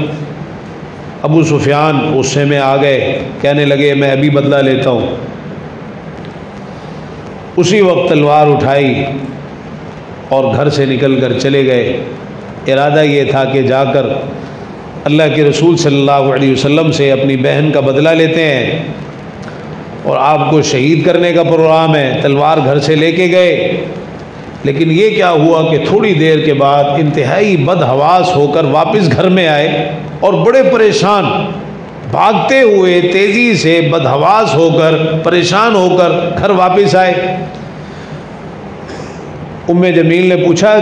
ابو سفیان غصے میں آ گئے، کہنے لگے میں ابھی بدلہ لیتا ہوں۔ اسی وقت تلوار اٹھائی اور گھر سے نکل کر چلے گئے۔ ارادہ یہ تھا کہ جا کر اللہ کے رسول صلی اللہ علیہ وسلم سے اپنی بہن کا بدلہ لیتے ہیں اور آپ کو شہید کرنے کا پروگرام ہے۔ تلوار گھر سے لے کے گئے، لیکن یہ کیا ہوا کہ تھوڑی دیر کے بعد انتہائی بدحواس ہو کر واپس گھر میں آئے اور بڑے پریشان، بھاگتے ہوئے تیزی سے بدحواس ہو کر پریشان ہو کر گھر واپس آئے۔ ام جمیل نے پوچھا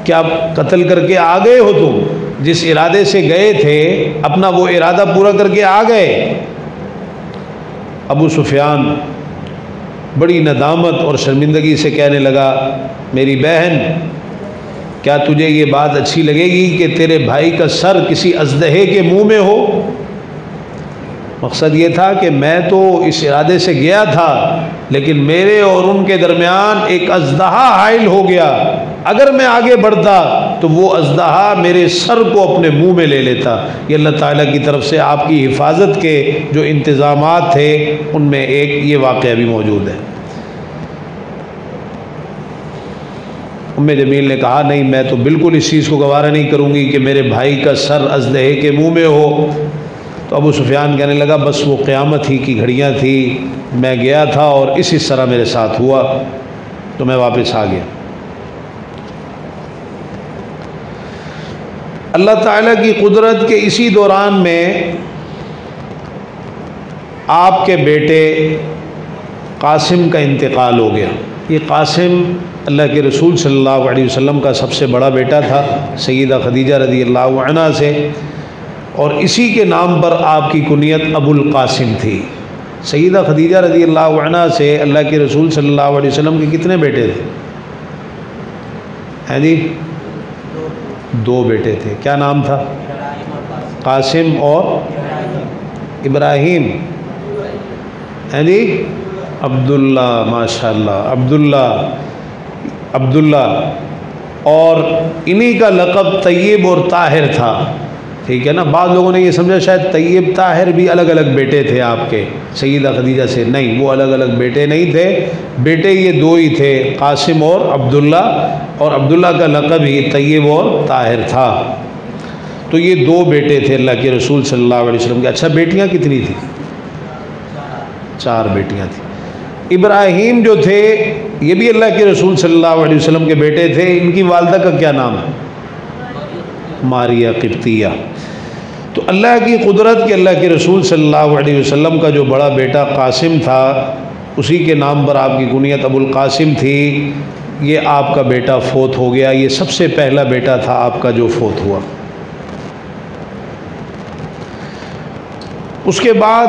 کیا قتل کر کے آ گئے ہو تم؟ جس ارادے سے گئے تھے اپنا وہ ارادہ پورا کر کے آ گئے؟ ابو سفیان بڑی ندامت اور شرمندگی سے کہنے لگا میری بہن، کیا تجھے یہ بات اچھی لگے گی کہ تیرے بھائی کا سر کسی اژدہے کے منہ میں ہو؟ مقصد یہ تھا کہ میں تو اس ارادے سے گیا تھا، لیکن میرے اور ان کے درمیان ایک اژدہا حائل ہو گیا۔ اگر میں آگے بڑھتا تو وہ اژدہا میرے سر کو اپنے منہ میں لے لیتا۔ یہ اللہ تعالیٰ کی طرف سے آپ کی حفاظت کے جو انتظامات تھے ان میں ایک یہ واقعہ بھی موجود ہے۔ ام جمیل نے کہا نہیں، میں تو بالکل اس چیز کو گوارا نہیں کروں گی کہ میرے بھائی کا سر اژدہے کے منہ میں ہو۔ تو ابو سفیان کہنے لگا بس وہ قیامت ہی کی گھڑیاں تھی، میں گیا تھا اور اسی طرح میرے ساتھ ہوا تو میں واپس آ گیا۔ اللہ تعالیٰ کی قدرت کے اسی دوران میں آپ کے بیٹے قاسم کا انتقال ہو گیا۔ یہ قاسم اللہ کے رسول صلی اللہ علیہ وسلم کا سب سے بڑا بیٹا تھا سیدہ خدیجہ رضی اللہ عنہا سے، اور اسی کے نام پر آپ کی کنیت ابو القاسم تھی۔ سیدہ خدیجہ رضی اللہ عنہا سے اللہ کے رسول صلی اللہ علیہ وسلم کے کتنے بیٹے تھے؟ ہیں جی؟ 2 بیٹے تھے۔ کیا نام تھا؟ قاسم اور ابراہیم۔ ہیں جی؟ عبداللہ، ماشاءاللہ، عبداللہ، اور انہی کا لقب طیب اور طاہر تھا۔ ٹھیک ہے نا. بعض لوگوں نے یہ سمجھا شاید طیب طاہر بھی الگ الگ بیٹے تھے آپ کے سیدہ خدیجہ سے. نہیں، وہ الگ الگ بیٹے نہیں تھے. بیٹے یہ دو ہی تھے، قاسم اور عبداللہ، اور عبداللہ کا لقب ہی طیب اور طاہر تھا. تو یہ دو بیٹے تھے اللہ کے رسول صلی اللہ علیہ وسلم کے. اچھا، بیٹیاں کتنی تھیں؟ 4 بیٹیاں تھیں. ابراہیم جو تھے یہ بھی اللہ کے رسول صلی اللہ علیہ وسلم کے بیٹے تھے. ان کی والدہ کا کیا نام ہے؟ ماریہ قبطیہ. تو اللہ کی قدرت کہ اللہ کے رسول صلی اللہ علیہ وسلم کا جو بڑا بیٹا قاسم تھا، اسی کے نام پر آپ کی کنیت ابو القاسم تھی. یہ آپ کا بیٹا فوت ہو گیا. یہ سب سے پہلا بیٹا تھا آپ کا جو فوت ہوا. اس کے بعد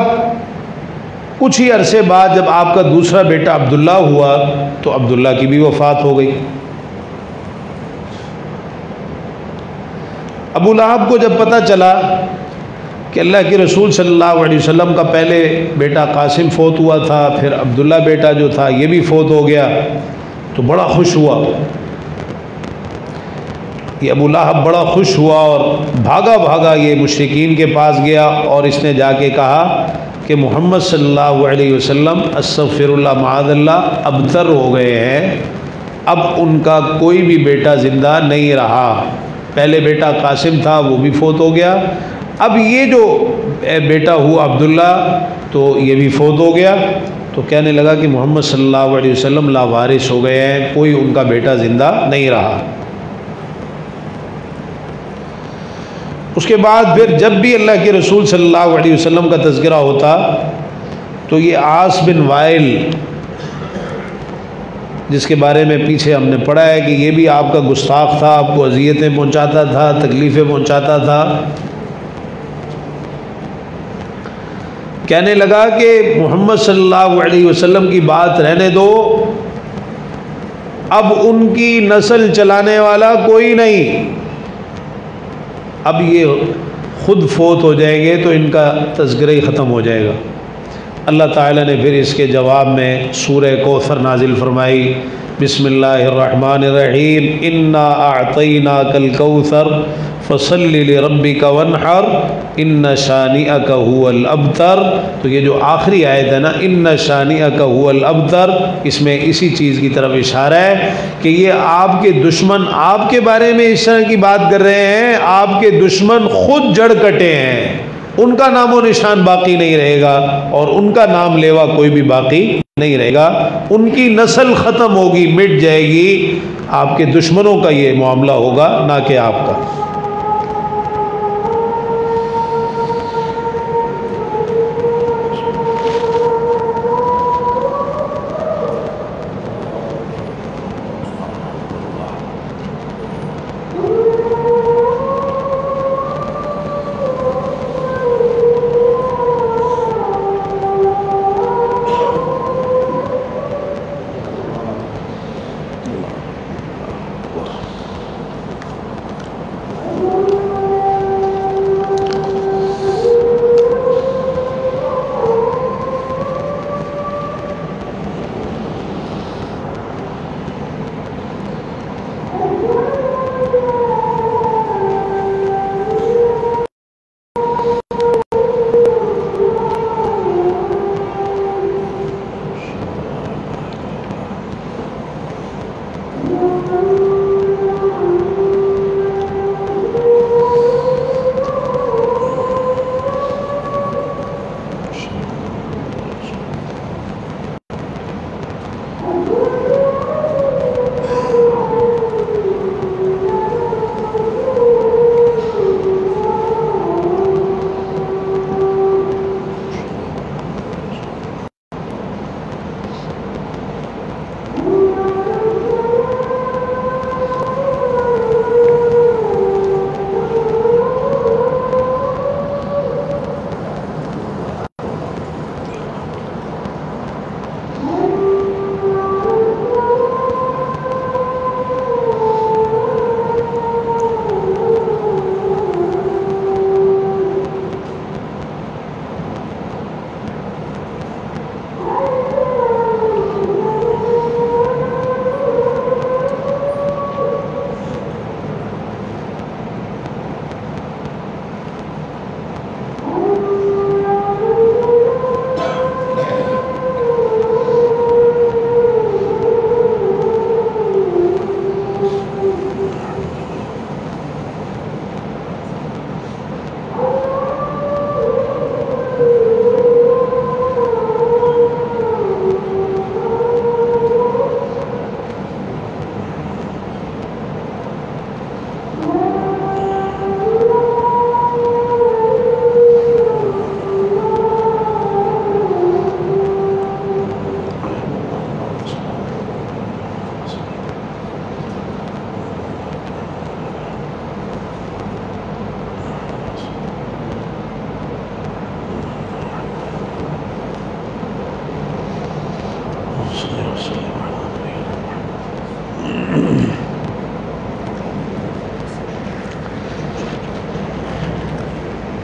کچھ ہی عرصے بعد جب آپ کا دوسرا بیٹا عبداللہ ہوا تو عبداللہ کی بھی وفات ہو گئی. ابو لہب کو جب پتہ چلا کہ اللہ کے رسول صلی اللہ علیہ وسلم کا پہلے بیٹا قاسم فوت ہوا تھا، پھر عبداللہ بیٹا جو تھا یہ بھی فوت ہو گیا، تو بڑا خوش ہوا. یہ ابو لہب بڑا خوش ہوا اور بھاگا بھاگا یہ مشرکین کے پاس گیا اور اس نے جا کے کہا کہ محمد صلی اللہ علیہ وسلم استغفر اللہ معاذ اللہ ابتر ہو گئے ہیں، اب ان کا کوئی بھی بیٹا زندہ نہیں رہا. پہلے بیٹا قاسم تھا وہ بھی فوت ہو گیا، اب یہ جو بیٹا ہوا عبداللہ تو یہ بھی فوت ہو گیا. تو کہنے لگا کہ محمد صلی اللہ علیہ وسلم لاوارث ہو گئے ہیں، کوئی ان کا بیٹا زندہ نہیں رہا. اس کے بعد پھر جب بھی اللہ کے رسول صلی اللہ علیہ وسلم کا تذکرہ ہوتا تو یہ عاص بن وائل، جس کے بارے میں پیچھے ہم نے پڑھا ہے کہ یہ بھی آپ کا گستاخ تھا، آپ کو اذیتیں پہنچاتا تھا، تکلیفیں پہنچاتا تھا، کہنے لگا کہ محمد صلی اللہ علیہ وسلم کی بات رہنے دو، اب ان کی نسل چلانے والا کوئی نہیں، اب یہ خود فوت ہو جائیں گے تو ان کا تذکرہ ہی ختم ہو جائے گا. اللہ تعالیٰ نے پھر اس کے جواب میں سورہ کوثر نازل فرمائی. بسم اللہ الرحمن الرحیم انا اعطیناک الکوثر فصل لربک وانحر ان شانئک هو الابتر. تو یہ جو آخری آیت ہے نا، ان شانئک هو الابتر، اس میں اسی چیز کی طرف اشارہ ہے کہ یہ آپ کے دشمن آپ کے بارے میں اس طرح کی بات کر رہے ہیں. آپ کے دشمن خود جڑ کٹے ہیں، ان کا نام و نشان باقی نہیں رہے گا اور ان کا نام لیوا کوئی بھی باقی نہیں رہے گا. ان کی نسل ختم ہوگی، مٹ جائے گی. آپ کے دشمنوں کا یہ معاملہ ہوگا، نہ کہ آپ کا.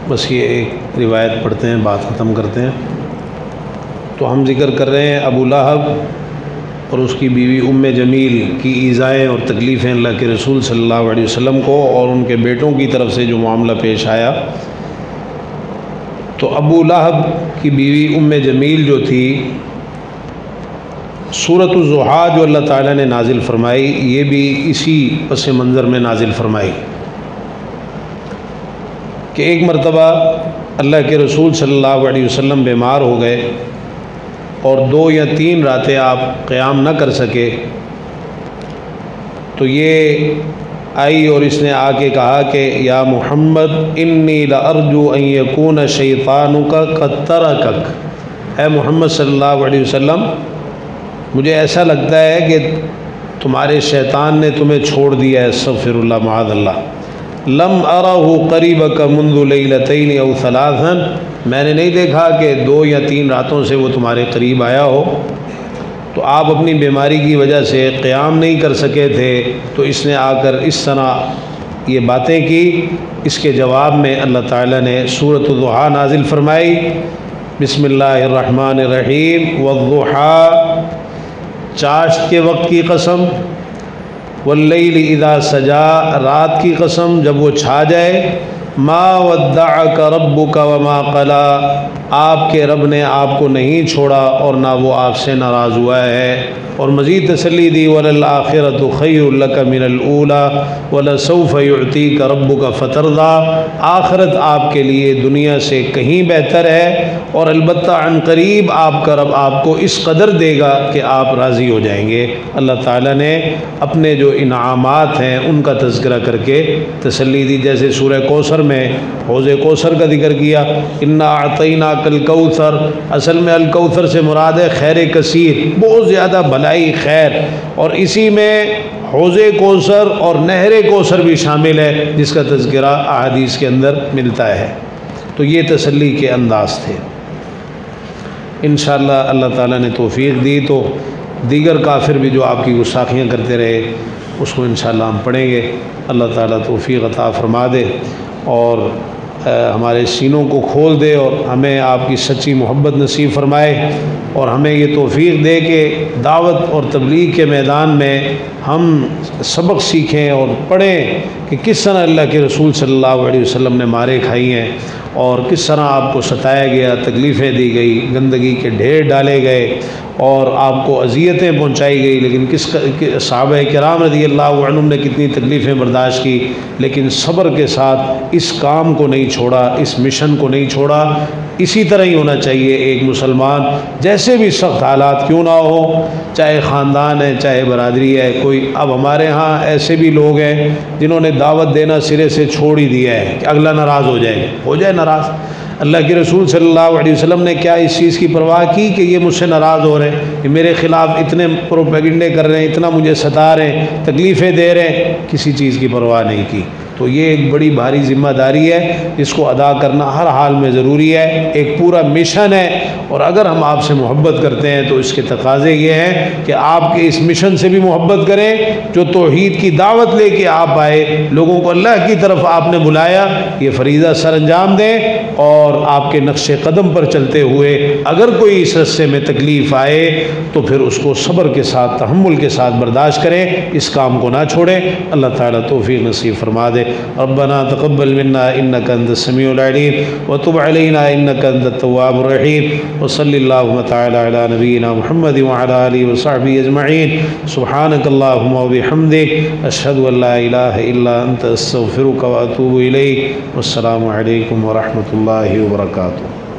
بس یہ ایک روایت پڑھتے ہیں، بات ختم کرتے ہیں۔ تو ہم ذکر کر رہے ہیں ابو لہب اور اس کی بیوی ام جمیل کی ایذائیں اور تکلیفیں اللہ کے رسول صلی اللہ علیہ وسلم کو اور ان کے بیٹوں کی طرف سے جو معاملہ پیش آیا۔ تو ابو لہب کی بیوی ام جمیل جو تھی، سورۃ الضحیٰ جو اللہ تعالیٰ نے نازل فرمائی، یہ بھی اسی پس منظر میں نازل فرمائی کہ ایک مرتبہ اللہ کے رسول صلی اللہ علیہ وسلم بیمار ہو گئے اور 2 یا 3 راتیں آپ قیام نہ کر سکے، تو یہ آئی اور اس نے آ کے کہا کہ یا محمد انی لارجو ان یکون شیطانک قد ترکک، اے محمد صلی اللہ علیہ وسلم مجھے ایسا لگتا ہے کہ تمہارے شیطان نے تمہیں چھوڑ دیا ہے، استغفر اللہ معاذ اللہ۔ لم ارہ قریبک منذ لیلتین او ثلاثا، میں نے نہیں دیکھا کہ 2 یا 3 راتوں سے وہ تمہارے قریب آیا ہو، تو آپ اپنی بیماری کی وجہ سے قیام نہیں کر سکے تھے، تو اس نے آ کر اس طرح یہ باتیں کی۔ اس کے جواب میں اللہ تعالیٰ نے سورۃ الضحیٰ نازل فرمائی، بسم اللہ الرحمن الرحیم، والضحیٰ، چاشت کے وقت کی قسم، واللیل اذا سجا، رات کی قسم جب وہ چھا جائے، ما ودعک ربک وما قلا، آپ کے رب نے آپ کو نہیں چھوڑا اور نہ وہ آپ سے ناراض ہوا ہے۔ اور مزید تسلی دی، وَلَلْآخِرَةُ خَيْرٌ لَكَ مِنَ الْأُولَى وَلَسَوْفَ يُعْطِيكَ رَبُّكَ فَتَرْضَىٰ، آخرت آپ کے لیے دنیا سے کہیں بہتر ہے، اور البتہ عن قریب آپ کا رب آپ کو اس قدر دے گا کہ آپ راضی ہو جائیں گے۔ اللہ تعالیٰ نے اپنے جو انعامات ہیں ان کا تذکرہ کر کے تسلی دی، جیسے سورہ کوثر میں حوض کوثر کا ذکر کیا، اِنَّا أَعْطَيْنَاكَ الْكَوْثَرَ، اصل میں الکوثر سے مراد ہے خیر کثیر، بہت زیادہ بھلائی خیر، اور اسی میں حوض کوثر اور نہر کوثر بھی شامل ہے جس کا تذکرہ احادیث کے اندر ملتا ہے۔ تو یہ تسلی کے انداز تھے۔ انشاءاللہ اللہ تعالیٰ نے توفیق دی تو دیگر کافر بھی جو آپ کی گستاخیاں کرتے رہے اس کو انشاءاللہ ہم پڑھیں گے۔ اللہ تعالیٰ توفیق عطا فرما دے اور ہمارے سینوں کو کھول دے اور ہمیں آپ کی سچی محبت نصیب فرمائے، اور ہمیں یہ توفیق دے کہ دعوت اور تبلیغ کے میدان میں ہم سبق سیکھیں اور پڑھیں کہ کس طرح اللہ کے رسول صلی اللہ علیہ وسلم نے مارے کھائی ہیں، اور کس طرح آپ کو ستایا گیا، تکلیفیں دی گئی، گندگی کے ڈھیر ڈالے گئے اور آپ کو اذیتیں پہنچائی گئی، لیکن صحابہ کرام رضی اللہ عنہم نے کتنی تکلیفیں برداشت کی، لیکن صبر کے ساتھ اس کام کو نہیں چھوڑا، اس مشن کو نہیں چھوڑا۔ اسی طرح ہی ہونا چاہیے ایک مسلمان، جیسے بھی سخت حالات کیوں نہ ہو، چاہے خاندان ہے چاہے برادری ہے کوئی۔ اب ہمارے ہاں ایسے بھی لوگ ہیں جنہوں نے دعوت دینا سرے سے چھوڑ ہی دیا ہے کہ اگلا ناراض ہو جائے، ہو جائے ناراض۔ اللہ کے رسول صلی اللہ علیہ وسلم نے کیا اس چیز کی پرواہ کی کہ یہ مجھ سے ناراض ہو رہے ہیں، کہ میرے خلاف اتنے پروپیگنڈے کر رہے ہیں، اتنا مجھے ستا رہے ہیں، تکلیفیں دے رہے ہیں؟ کسی چیز کی پرواہ نہیں کی۔ تو یہ ایک بڑی بھاری ذمہ داری ہے جس کو ادا کرنا ہر حال میں ضروری ہے، ایک پورا مشن ہے، اور اگر ہم آپ سے محبت کرتے ہیں تو اس کے تقاضے یہ ہیں کہ آپ کے اس مشن سے بھی محبت کریں جو توحید کی دعوت لے کے آپ آئے، لوگوں کو اللہ کی طرف آپ نے بلایا، یہ فریضہ سر انجام دیں، اور آپ کے نقش قدم پر چلتے ہوئے اگر کوئی اس رستے میں تکلیف آئے تو پھر اس کو صبر کے ساتھ، تحمل کے ساتھ برداشت کریں، اس کام کو نہ چھوڑیں۔ اللہ تعالیٰ توفیق نصیب فرما دے۔ ربنا تقبل منا انك انت السميع العليم وتب علينا انك انت التواب الرحيم وصلى اللهم تعالى على نبينا محمد وعلى اله وصحبه اجمعين سبحانك اللهم وبحمدك اشهد ان لا اله الا انت استغفرك واتوب اليك والسلام عليكم ورحمة الله وبركاته۔